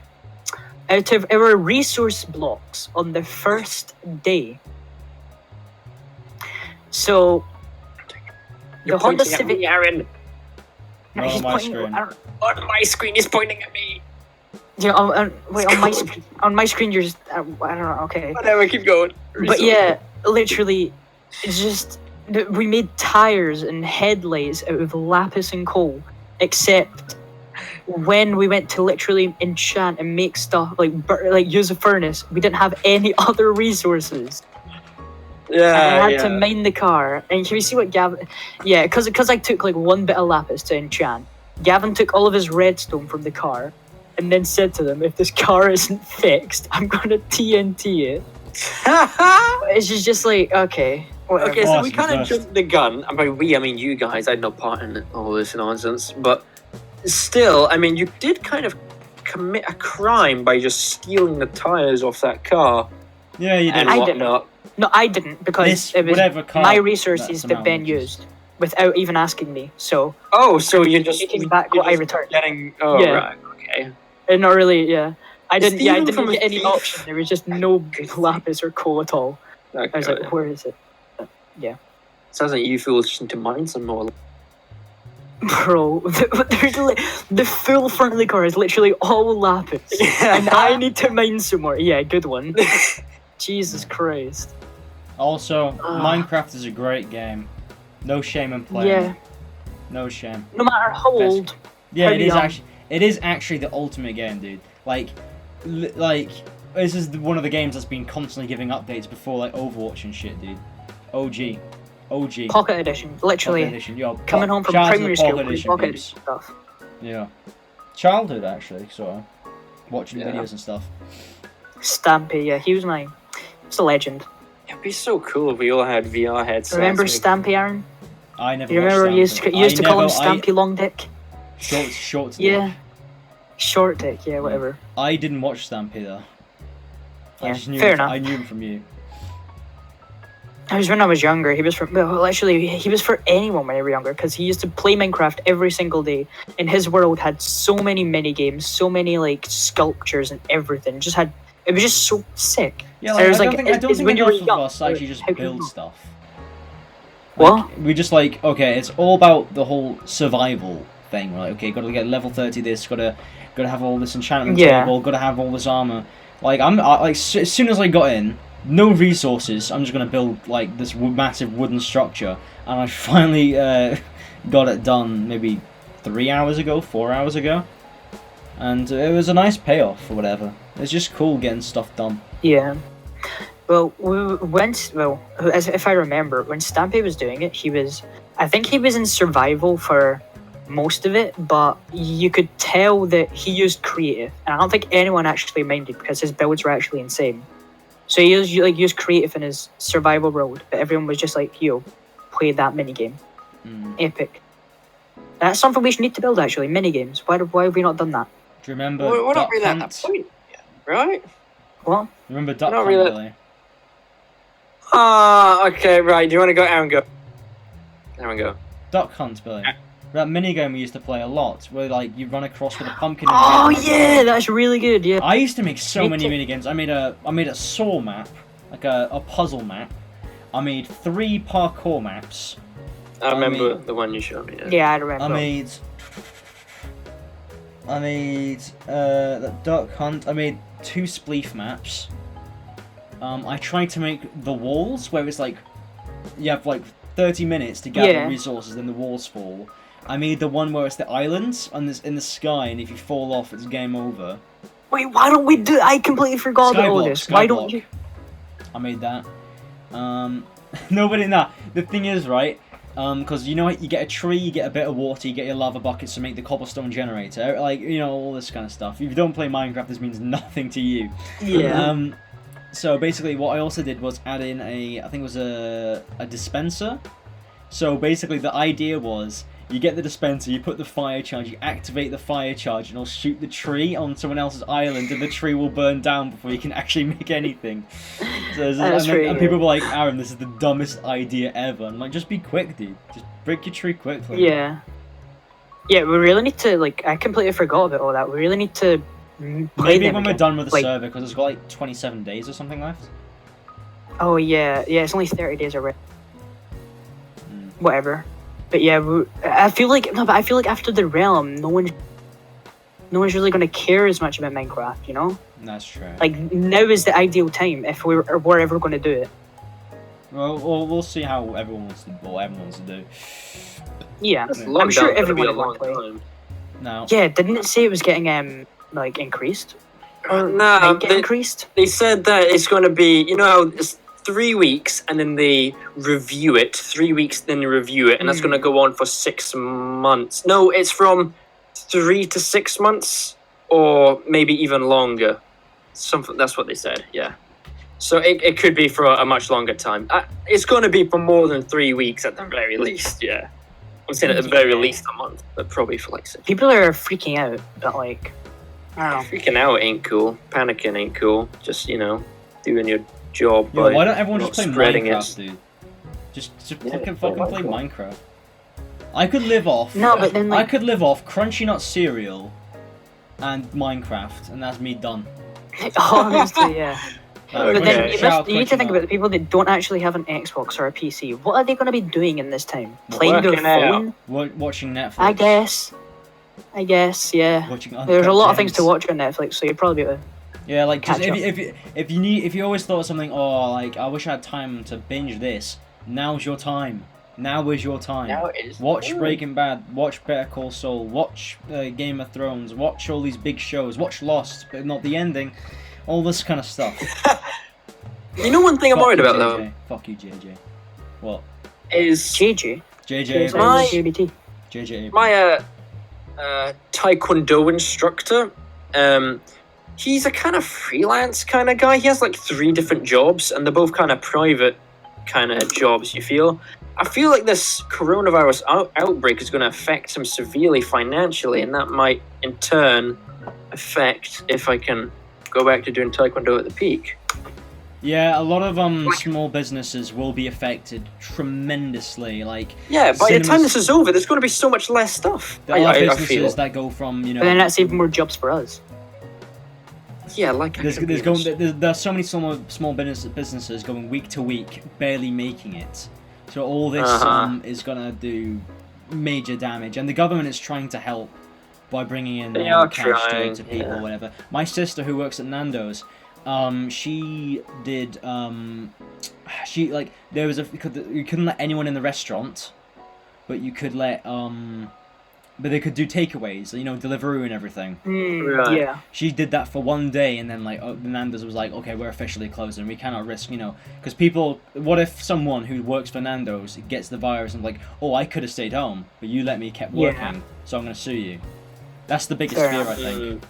out of our resource blocks on the first day. So You're the Honda pointing at Civic. me, Aaron. No, Not he's on my pointing. screen. I don't, On my screen, he's pointing at me. yeah, wait, on my It's screen. On my screen, you're just. I don't know. Okay. Whatever, keep going. But yeah, literally, it's just we made tires and headlights out of lapis and coal. Except when we went to literally enchant and make stuff like use a furnace, we didn't have any other resources. And I had to mine the car. And can you see what Gavin? Yeah, because I took like one bit of lapis to enchant. Gavin took all of his redstone from the car, and then said to them, "If this car isn't fixed, I'm gonna TNT it." It's just like okay. Whatever. Okay, so we Awesome, kind of first. jumped the gun. And by we, I mean you guys. I had no part in all this nonsense. But still, I mean, you did kind of commit a crime by just stealing the tires off that car Yeah, you did. and I didn't. whatnot. No, I didn't because This, it was whatever car my that's resources that somehow Ben just- used without even asking me. So Oh, so you're just taking back you're what I just returned. Getting, oh, Yeah. right, okay. And not really, yeah. I didn't. Yeah, I Stealing didn't from a get any thief? option. There was just no Good thing. lapis or coal at all. I was Okay. like, where is it, Sounds like you feel just need to mine some more. bro? The full front of the car is literally all lapis, and I need to mine some more. Yeah, good one. Jesus Christ. Also, Ah. Minecraft is a great game. No shame in playing. Yeah. it. No shame. No matter how Best- old. Yeah, Pretty young. it is actually the ultimate game, dude. Like this is one of the games that's been constantly giving updates before like Overwatch and shit, dude. OG. Pocket edition, literally. Pocket edition. Yo, Coming home from shout out to the primary school, Pocket edition pocket games. edition stuff. Yeah. Childhood actually, sort of. Watching Yeah. videos and stuff. Stampy, yeah, he was a legend. It'd be so cool if we all had VR headsets. Remember and we- Stampy, Aaron? I never You watched remember you used to call him Stampy. Stampy Long Dick? Short. Yeah. Short Dick, yeah, whatever. I didn't watch Stampy though. I Yeah, just knew fair him, enough. I knew him from you. It was when I was younger. He was he was for anyone when they were younger because he used to play Minecraft every single day. And his world had so many mini games, so many like sculptures and everything. It was just so sick. Yeah, So it was I like, don't it's think when you were enough of young, us actually just how can you build not? stuff. What? Like, we just like, okay, it's all about the whole survival thing, right? Okay, gotta get level 30 this, gotta have all this enchantment Yeah. table, gotta have all this armor. Like, as soon as I got in, no resources, I'm just gonna build like this massive wooden structure, and I finally got it done maybe 3 hours ago, 4 hours ago, and it was a nice payoff or whatever. It's just cool getting stuff done. Yeah. Well, if I remember, when Stampy was doing it, I think he was in survival for most of it, but you could tell that he used creative, and I don't think anyone actually minded because his builds were actually insane. So he used creative in his survival world, but everyone was just like, "Yo, play that minigame, epic." That's something we should need to build actually, minigames. Why have we not done that? Do you remember We're not Duck really at Hunt? that point yet, right? What? Remember Duck not Hunt, really- Billy? Ah, okay, right. Do you want to go? Aaron, go. Aaron, go. Duck Hunt, Billy. That minigame we used to play a lot, where like you run across with a pumpkin. Oh and yeah, that's really good. Yeah. I used to make so Me many too. minigames. I made a saw map, like a puzzle map. I made 3 parkour maps. I remember mean- the one you showed me. Yeah, I remember. I made the Duck Hunt. I made 2 spleef maps. I tried to make the walls where it's like you have like 30 minutes to gather Yeah. resources, then the walls fall. I made the one where it's the islands on this in the sky, and if you fall off, it's game over. Wait, why don't we do? I completely forgot about all Skyblock, this. Why don't Skyblock. you? I made that. Nobody. Nah. The thing is, right? Because you know you get a tree, you get a bit of water, you get your lava buckets to make the cobblestone generator, like all this kind of stuff. If you don't play Minecraft, this means nothing to you. Yeah. So basically, what I also did was add in I think it was a dispenser. So basically, the idea was you get the dispenser, you put the fire charge, you activate the fire charge, and it'll shoot the tree on someone else's island, and the tree will burn down before you can actually make anything. So and people were like, "Aaron, this is the dumbest idea ever." I'm like, "Just be quick, dude. Just break your tree quickly." Yeah. Yeah, we really need to, like, I completely forgot about all that. We really need to play Maybe them when we're again. done with the Like- server, because it's got like 27 days or something left. Oh, yeah. Yeah, it's only 30 days already. Mm. Whatever. But yeah, I feel like after the realm, no one's really going to care as much about Minecraft, you know? That's true. Like, now is the ideal time if we're ever going to do it. Well, we'll see how everyone wants to do. Yeah, This I'm lockdown's sure gonna everyone be a would long play. time. Now, Yeah, didn't it say it was getting like increased? Or Nah, might get they- increased? They said that it's going to be, you know, how it's 3 weeks and then they review it. 3 weeks, then they review it, and that's going to go on for 6 months. No, it's from 3 to 6 months, or maybe even longer. Something that's what they said. Yeah. So it could be for a much longer time. It's going to be for more than 3 weeks at the very least. Yeah. I'm saying at the very least a month, but probably for like 6. People are freaking out, but like, I don't know. Freaking out ain't cool. Panicking ain't cool. Just doing your job. yo, by why don't everyone not just play spreading Minecraft, it. dude? Just Yeah, fucking play play Minecraft. Minecraft. I could live off. No, but then I like, could live off Crunchy Nut cereal and Minecraft, and that's me done. honestly, yeah. But Okay. then Shout out you need to Crunchy think Nut. about the people that don't actually have an Xbox or a PC. What are they going to be doing in this time? Playing their Working out. phone? Watching Netflix. I guess, yeah. Watching There's a lot of Uncut things to Gems. watch on Netflix, so you'd probably be able to. Yeah, like just Catch up. if you always thought of something, oh, like I wish I had time to binge this. Now's your time. Now is your time. Now it is. Watch Ooh. Breaking Bad. Watch Better Call Saul. Watch Game of Thrones. Watch all these big shows. Watch Lost, but not the ending. All this kind of stuff. You know one thing I'm Fuck worried you, about JJ. though Fuck you, JJ. What? is JJ. JJ My- Abrams. JBT. JJ Abrams. my Taekwondo instructor. He's a kind of freelance kind of guy. He has like 3 different jobs, and they're both kind of private kind of jobs. I feel like this coronavirus outbreak is going to affect him severely financially, and that might in turn affect if I can go back to doing Taekwondo at the peak. Yeah, a lot of small businesses will be affected tremendously. Like Yeah, by the time Cinemas- this is over, there's going to be so much less stuff. there are I businesses feel. that go from But then that's even more jobs for us. Yeah, like there's so many small businesses going week to week, barely making it. So all this is gonna do major damage, and the government is trying to help by bringing in They are cash trying, to people, yeah. or whatever. My sister, who works at Nando's, she did she like there was you couldn't let anyone in the restaurant, but you could let but they could do takeaways, Deliveroo and everything. Right. Yeah. She did that for one day, and then the Nando's was like, okay, we're officially closing. We cannot risk, because people. What if someone who works for Nando's gets the virus and like, oh, I could have stayed home, but you let me kept working, Yeah. so I'm gonna sue you. That's the biggest Fair fear, enough. I think.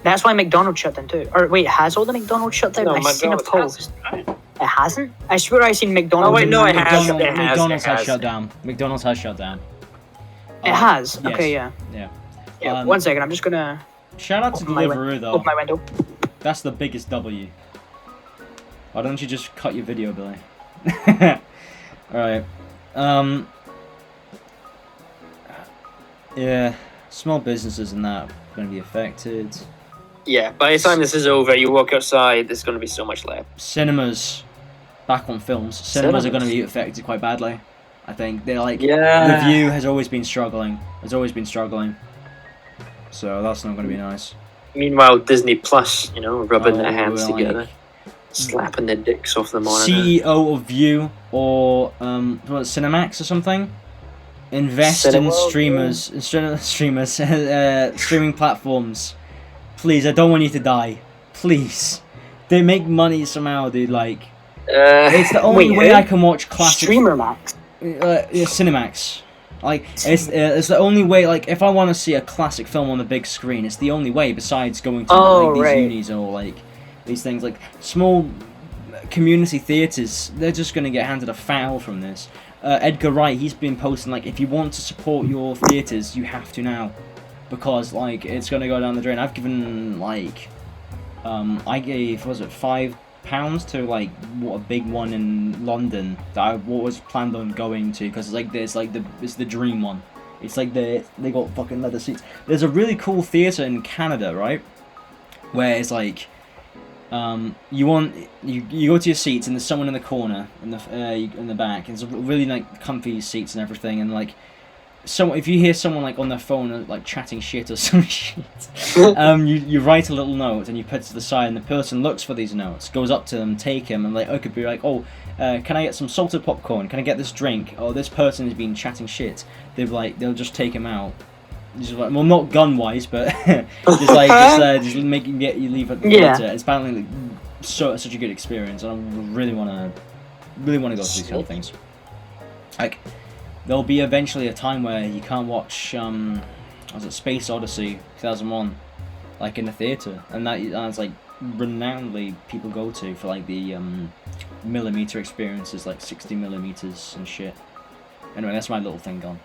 That's why McDonald's shut down too. Or wait, has all the McDonald's shut down? No, I seen a McDonald's post. hasn't. It hasn't? I swear I seen McDonald's. Oh, wait, and no, it Nando's. has. McDonald's has has. shut down. McDonald's has shut down. It has? yes. Okay, yeah. Yeah. Yeah, 1 second, I'm just gonna Shout out to Open my Deliveroo though. open my window. That's the biggest W. Why don't you just cut your video, Billy? Alright. Yeah, small businesses and that are going to be affected. Yeah, by the time this is over, you walk outside, there's going to be so much left. Cinemas, back on films, cinemas are going to be affected quite badly. I think they're like, Yeah. The View has always been struggling. So that's not going to be nice. Meanwhile, Disney Plus, rubbing their Oh, hands like- together, slapping their dicks off the monitor. CEO of View or what, Cinemax or something. Invest in streaming platforms. Please, I don't want you to die. Please, they make money somehow, dude. Like, it's the only Wait, way who? I can watch classic. Streamer Max. Cinemax. Like it's the only way. Like if I want to see a classic film on the big screen, it's the only way. Besides going to like these unis or like these things, like small community theaters, they're just gonna get handed a foul from this. Edgar Wright, he's been posting like, if you want to support your theaters, you have to now, because like it's gonna go down the drain. I've given like, I gave £5 to like a big one in London that I was planned on going to, because it's the dream one. It's like they got fucking leather seats. There's a really cool theater in Canada, right, where it's like, you go to your seats and there's someone in the corner in the back. It's really like comfy seats and everything, and like, if you hear someone like on their phone like chatting shit or some shit, you write a little note and you put it to the side, and the person looks for these notes, goes up to them, take them, and like, it could be like, can I get some salted popcorn? Can I get this drink? Oh, this person has been chatting shit. They'll just take him out. Just like, well, not gun wise, but just making get you leave at the theater. It's apparently like, such a good experience, and I really wanna go to these kind of things. Like, there'll be eventually a time where you can't watch was it Space Odyssey 2001 like in the theater, and that's like renownedly people go to for like the millimeter experiences, like 60 millimeters and shit. Anyway, that's my little thing gone.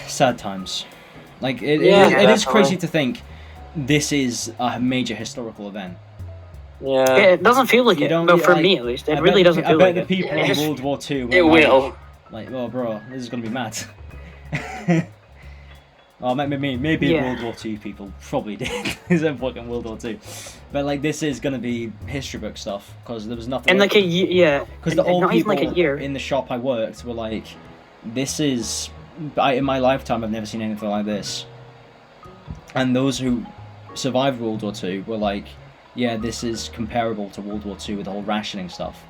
Sad times. Like it is crazy to think this is a major historical event. Yeah. It doesn't feel like it. Well, for me at least, it really doesn't feel like it. I bet the people in World War II It will. Like, oh, bro, this is gonna be mad. Oh, maybe World War II people probably did. It's in fucking World War II. But like, this is gonna be history book stuff, because there was nothing. And like a year, yeah. Because the old people in the shop I worked were like, this is. In my lifetime, I've never seen anything like this. And those who survived World War II were like, yeah, this is comparable to World War II with the whole rationing stuff.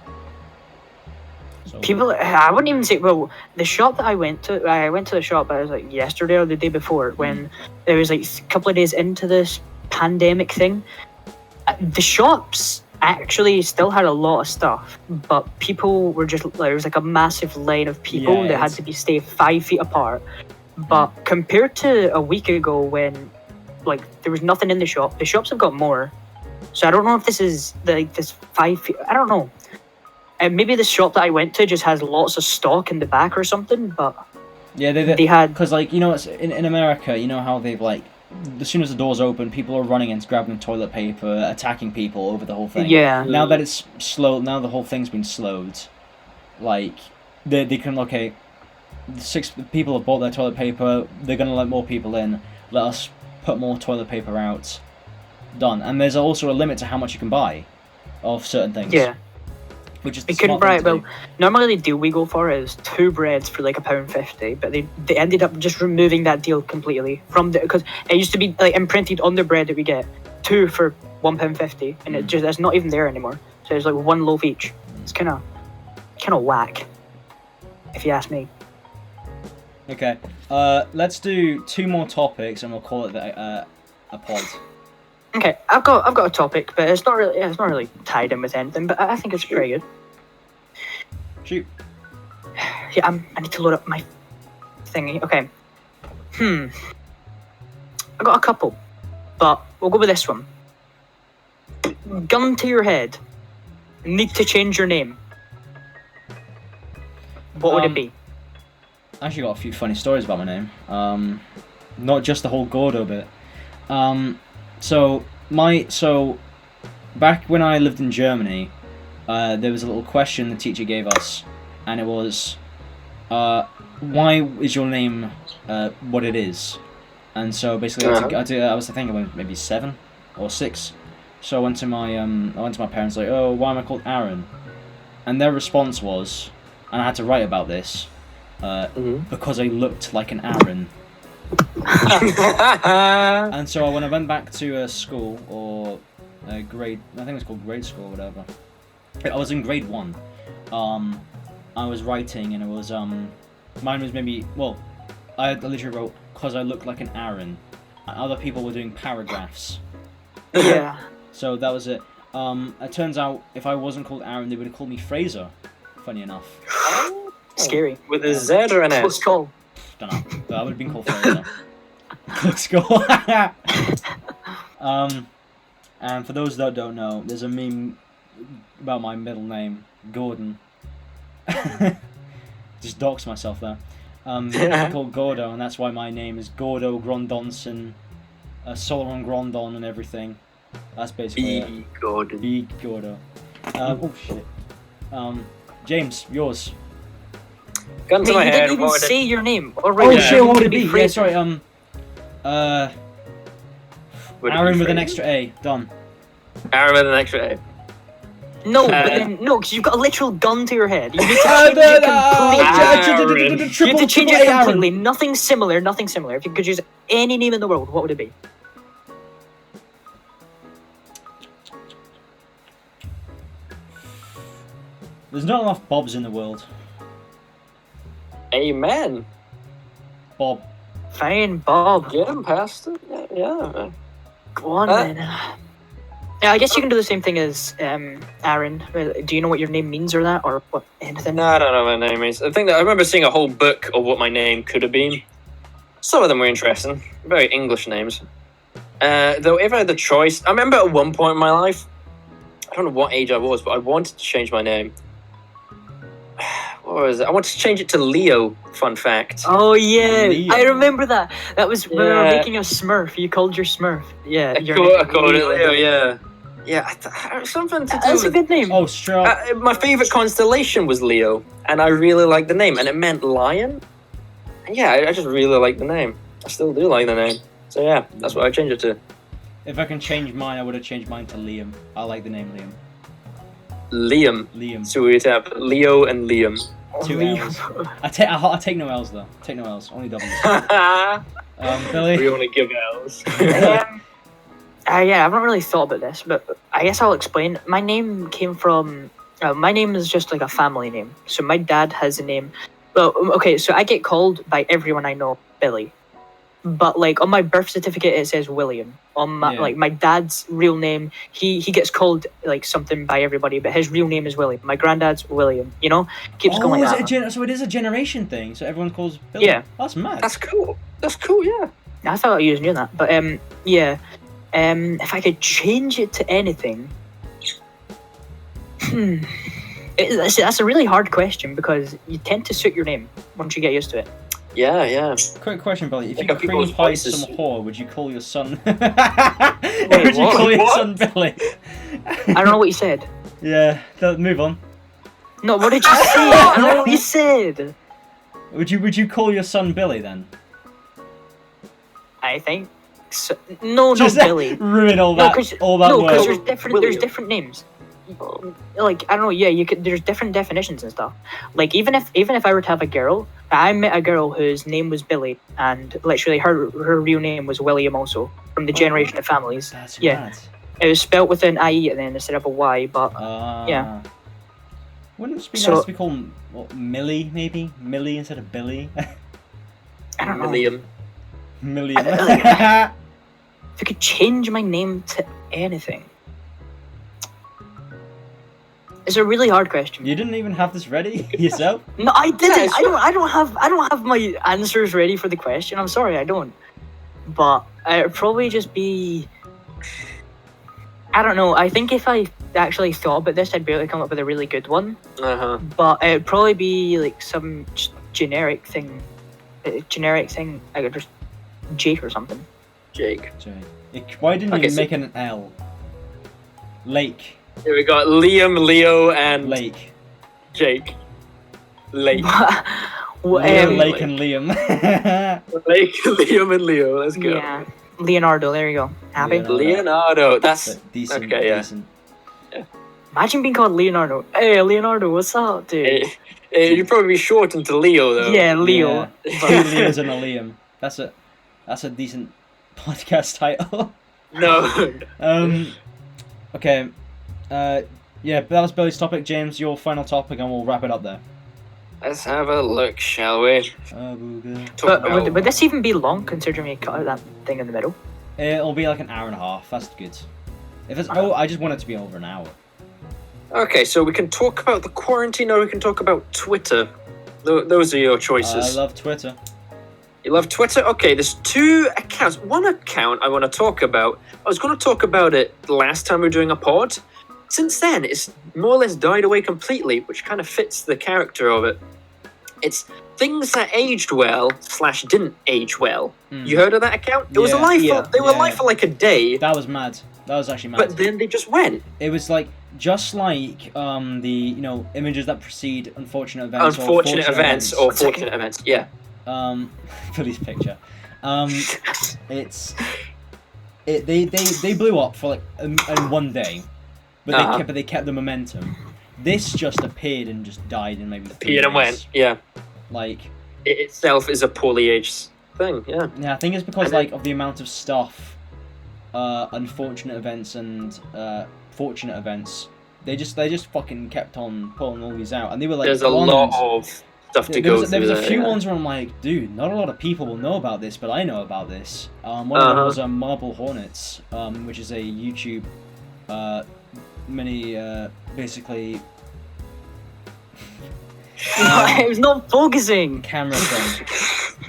So, people, I wouldn't even say. Well, the shop that I went to the shop. I was like yesterday or the day before, when there was like a couple of days into this pandemic thing. The shops actually still had a lot of stuff, but people were just, there was like a massive line of people that had to stay 5 feet apart. But compared to a week ago, when like there was nothing in the shops have got more. So I don't know if this is like this 5 feet. I don't know. And maybe the shop that I went to just has lots of stock in the back or something. But yeah, they had, because like, you know, it's in America, you know how they've like, as soon as the doors open, people are running and grabbing toilet paper, attacking people over the whole thing. Yeah. Now that it's slow, now the whole thing's been slowed. Like, they can, okay, 6 people have bought their toilet paper, they're going to let more people in, let us put more toilet paper out. Done. And there's also a limit to how much you can buy of certain things. Yeah. Which is we couldn't buy it. Well, normally the deal we go for is 2 breads for like £1.50, but they ended up just removing that deal completely from because it used to be like imprinted on the bread that we get 2 for £1.50, and it's not even there anymore. So there's like 1 loaf each. It's kind of whack, if you ask me. Okay, let's do 2 more topics and we'll call it a pod. Okay, I've got a topic, but it's not really tied in with anything, but I think it's pretty good. Shoot. Yeah, I need to load up my thingy. Okay. I got a couple, but we'll go with this one. Gun to your head. Need to change your name. What would it be? I actually got a few funny stories about my name. Not just the whole Gordo bit. So back when I lived in Germany, there was a little question the teacher gave us, and it was, why is your name what it is? And so basically, I was thinking maybe 7 or 6. So I went to my parents like, oh, why am I called Aaron? And their response was, and I had to write about this, because I looked like an Aaron. And so when I went back to a school or a grade, I think it was called grade school or whatever. I was in grade 1. I was writing, and it was mine was maybe, well, I literally wrote because I looked like an Aaron. And other people were doing paragraphs. Yeah. So that was it. It turns out if I wasn't called Aaron, they would have called me Fraser. Funny enough. Scary. With a Z or an Close S? call. Don't know. But I would have been called Fraser. Close call. And for those that don't know, there's a meme about my middle name, Gordon. Just dox myself there. I'm called Gordo, and that's why my name is Gordo Grondonson, Solon Grondon, and everything. That's basically it. Big Gordon. Big Gordo. Oh shit. James, yours. Gun to Mate, my you head. didn't even what would it- say your name. Oh Already. shit, what would it be? Yeah, Fraser. sorry. would it be Aaron with an Fraser? extra A. Done. Aaron with an extra A. No, but then, no, because you've got a literal gun to your head. You need to Ah, change it completely. Aaron. You have Triple to change A it Aaron. completely. Nothing similar, nothing similar. If you could use any name in the world, what would it be? There's not enough Bobs in the world. Amen. Bob. Fine, Bob. Get him past it. Yeah. Go on, then. Yeah, I guess you can do the same thing as Aaron. Do you know what your name means or that? Or what? Anything? No, I don't know what my name is. I think that I remember seeing a whole book of what my name could have been. Some of them were interesting. Very English names. Though if I had the choice, I remember at one point in my life, I don't know what age I was, but I wanted to change my name. What was it? I wanted to change it to Leo. Fun fact. Oh, yeah. Liam. I remember that. That was when we were Yeah. making a Smurf. You called your Smurf. Yeah. I called it Leo. Yeah. Yeah. Something to do That's a with. good name. Oh, straight up. My favorite constellation was Leo, and I really liked the name, and it meant lion. And yeah, I just really like the name. I still do like the name. So yeah, that's what I changed it to. If I can change mine, I would have changed mine to Liam. I like the name Liam. Liam. So we have Leo and Liam. Two Liam. L's. I take no L's though. Take no L's. Only W's. we Billy. want to give L's. Yeah, I haven't really thought about this, but I guess I'll explain. My name came from. My name is just like a family name. So my dad has a name. Well, okay, so I get called by everyone I know Billy, but like on my birth certificate it says William. On my Yeah. like my dad's real name, he gets called like something by everybody, but his real name is William. My granddad's William. You know, keeps going is like it that. so it is a generation thing. So everyone calls Billy. Yeah. That's mad. That's cool. That's cool. Yeah. I thought you knew that, but yeah. If I could change it to anything, that's a really hard question because you tend to suit your name once you get used to it. Yeah. Quick question, Billy. If Like you a people's cream pie voices. some whore, would you call your son? Wait, would you what? call your What? son Billy? I don't know what you said. Yeah. Move on. No, what did you say? I don't know what you said. Would you call your son Billy then? I think so. No, Just not Billy. ruin all No, that. because all that work. there's different. There's different names. Like I don't know. Yeah, you could. There's different definitions and stuff. Like even if I were to have a girl, I met a girl whose name was Billy, and literally her real name was William also from the generation of families. That's Yeah. mad. It was spelt with an IE at the end instead of a Y, but yeah. Wouldn't it be So- nice to be called Millie, maybe? Millie instead of Billy? I don't know. Liam. Million. If I could change my name to anything. It's a really hard question. You didn't even have this ready yourself? No, I didn't. Yeah, sure. I don't have my answers ready for the question. I'm sorry, I don't. But it'd probably just be. I don't know. I think if I actually thought about this, I'd be able to come up with a really good one. But it'd probably be like some generic thing. I could just Jake or something. Jake. Why didn't Okay, you so- make an L? Lake. Here we got Liam, Leo, and Lake. Jake. Lake. Liam, Um, Lake and Liam. Lake, Liam, and Leo. Let's go. Yeah, Leonardo. There you go. Happy. Leonardo. Leonardo. That's But decent, okay. Yeah. decent. Imagine being called Leonardo. Hey, Leonardo, what's up, dude? You'd probably be shortened to Leo though. Yeah, Leo. Yeah. Two Leos and a Liam. That's a decent podcast title. No. Okay. Yeah, but that was Billy's topic. James, your final topic, and we'll wrap it up there. Let's have a look, shall we? But Talk about- would this even be long, considering you cut out that thing in the middle? It'll be like an hour and a half. That's good. If it's I just want it to be over an hour. Okay, so we can talk about the quarantine, or we can talk about Twitter. those are your I choices. love Twitter. You love Twitter? Okay, there's 2 accounts. One account I want to talk about. I was going to talk about it last time we were doing a pod. Since then, it's more or less died away completely, which kind of fits the character of it. It's things that aged well / didn't age well. You heard of that account? It was alive for, they were alive for like a day. That was mad. That was actually mad. But then they just went. It was like just like the images that precede unfortunate events. Unfortunate events or fortunate events. Yeah. Police picture. They blew up for like in one day, but they kept the momentum. This just appeared and just died in maybe 3 Appeared and went. Yeah. Like it itself is a poorly aged thing. Yeah. Yeah, I think it's because like of the amount of stuff, unfortunate events and fortunate events. They just fucking kept on pulling all these out, and they were like. There's a lot of stuff to go through. There was a few ones where I'm like, dude, not a lot of people will know about this, but I know about this. One of them was Marble Hornets, which is a YouTube basically. It was not focusing. Camera thing,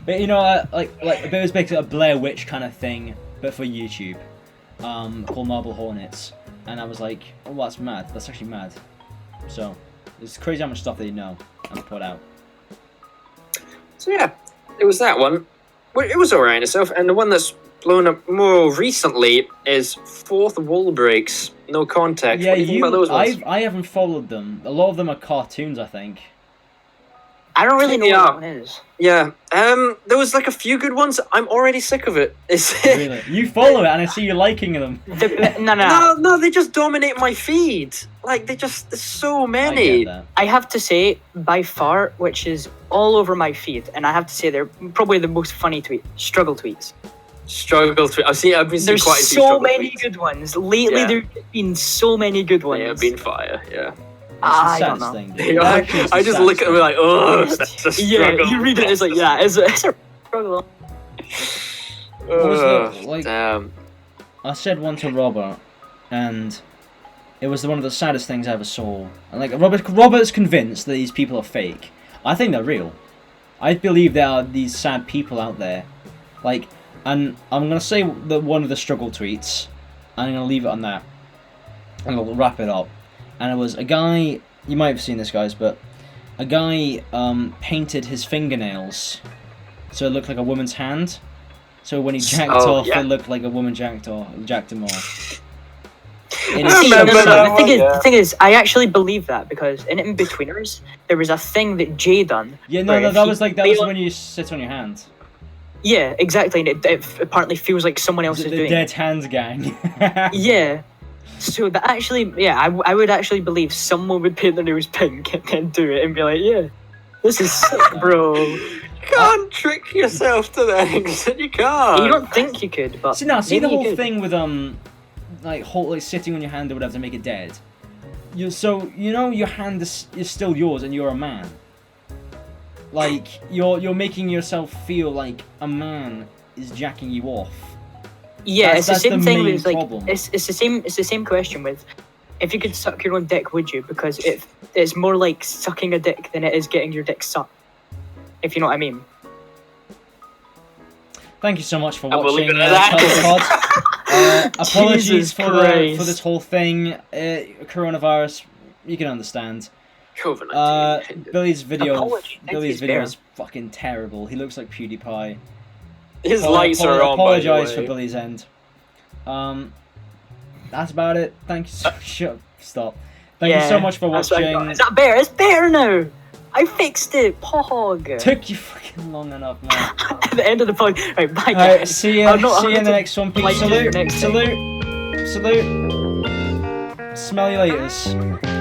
but it was basically a Blair Witch kind of thing, but for YouTube, called Marble Hornets, and I was like, oh, that's mad. That's actually mad. So it's crazy how much stuff they know and put out. So yeah, it was that one. Well, it was alright in itself, and the one that's blown up more recently is Fourth Wall Breaks. No Contact. Yeah, what do you think about those ones? I haven't followed them. A lot of them are cartoons, I think. I don't really know what that one is. Yeah. There was like a few good ones. I'm already sick of it. Really? You follow it, and I see you liking them. No, they just dominate my feed. Like there's so many. I get that. I have to say, by far, which is all over my feed, and I have to say they're probably the most funny struggle tweets. Struggle tweet. I've been seeing There's quite a few so struggle many tweets. good ones. Lately, there's been so many good ones. They have been fire. Yeah. I It's don't the know. saddest thing, dude. Actually, it's the I just saddest look at them like, oh, that's a struggle. Yeah, you read it, it's like, yeah, it's a struggle. What was the, like, Damn. I said one to Robert, and it was one of the saddest things I ever saw. And like Robert's convinced that these people are fake. I think they're real. I believe there are these sad people out there. Like, and I'm gonna say that one of the struggle tweets, and I'm gonna leave it on that, and I'll wrap it up. And it was a guy. You might have seen this, guys, but a guy painted his fingernails so it looked like a woman's hand. So when he jacked off, it looked like a woman jacked him off. The thing is, I actually believe that because in In-Betweeners, there was a thing that Jay done. Yeah, no, that was when you sit on your hand. Yeah, exactly, and it apparently feels like someone else is doing the Dead Hands Gang. Yeah. So that actually, yeah, I would actually believe someone would paint their nails pink and then do it and be like, yeah, this is sick, bro. You can't trick yourself to that extent. You can't. You don't think you could, but see the whole thing with like sitting on your hand or whatever to make it dead. Your hand is still yours and you're a man. Like you're making yourself feel like a man is jacking you off. Yeah, it's the same thing with like problem. it's the same question with if you could suck your own dick, would you? Because it's more like sucking a dick than it is getting your dick sucked. If you know what I mean. Thank you so much for I will watching leave it at Pod. Apologies Jesus for this whole thing. Coronavirus, you can understand. COVID-19. Billy's video Apologies, is fucking terrible. He looks like PewDiePie. His lights are on. Apologize for Billy's end. That's about it. Thank you. Stop. Thank you so much for watching. Is that better? It's better now. I fixed it. Pog. Took you fucking long enough, man. At the end of the pod. Right, bye guys. Alright, see you in the next one. Peace. Salute. Smell you laters.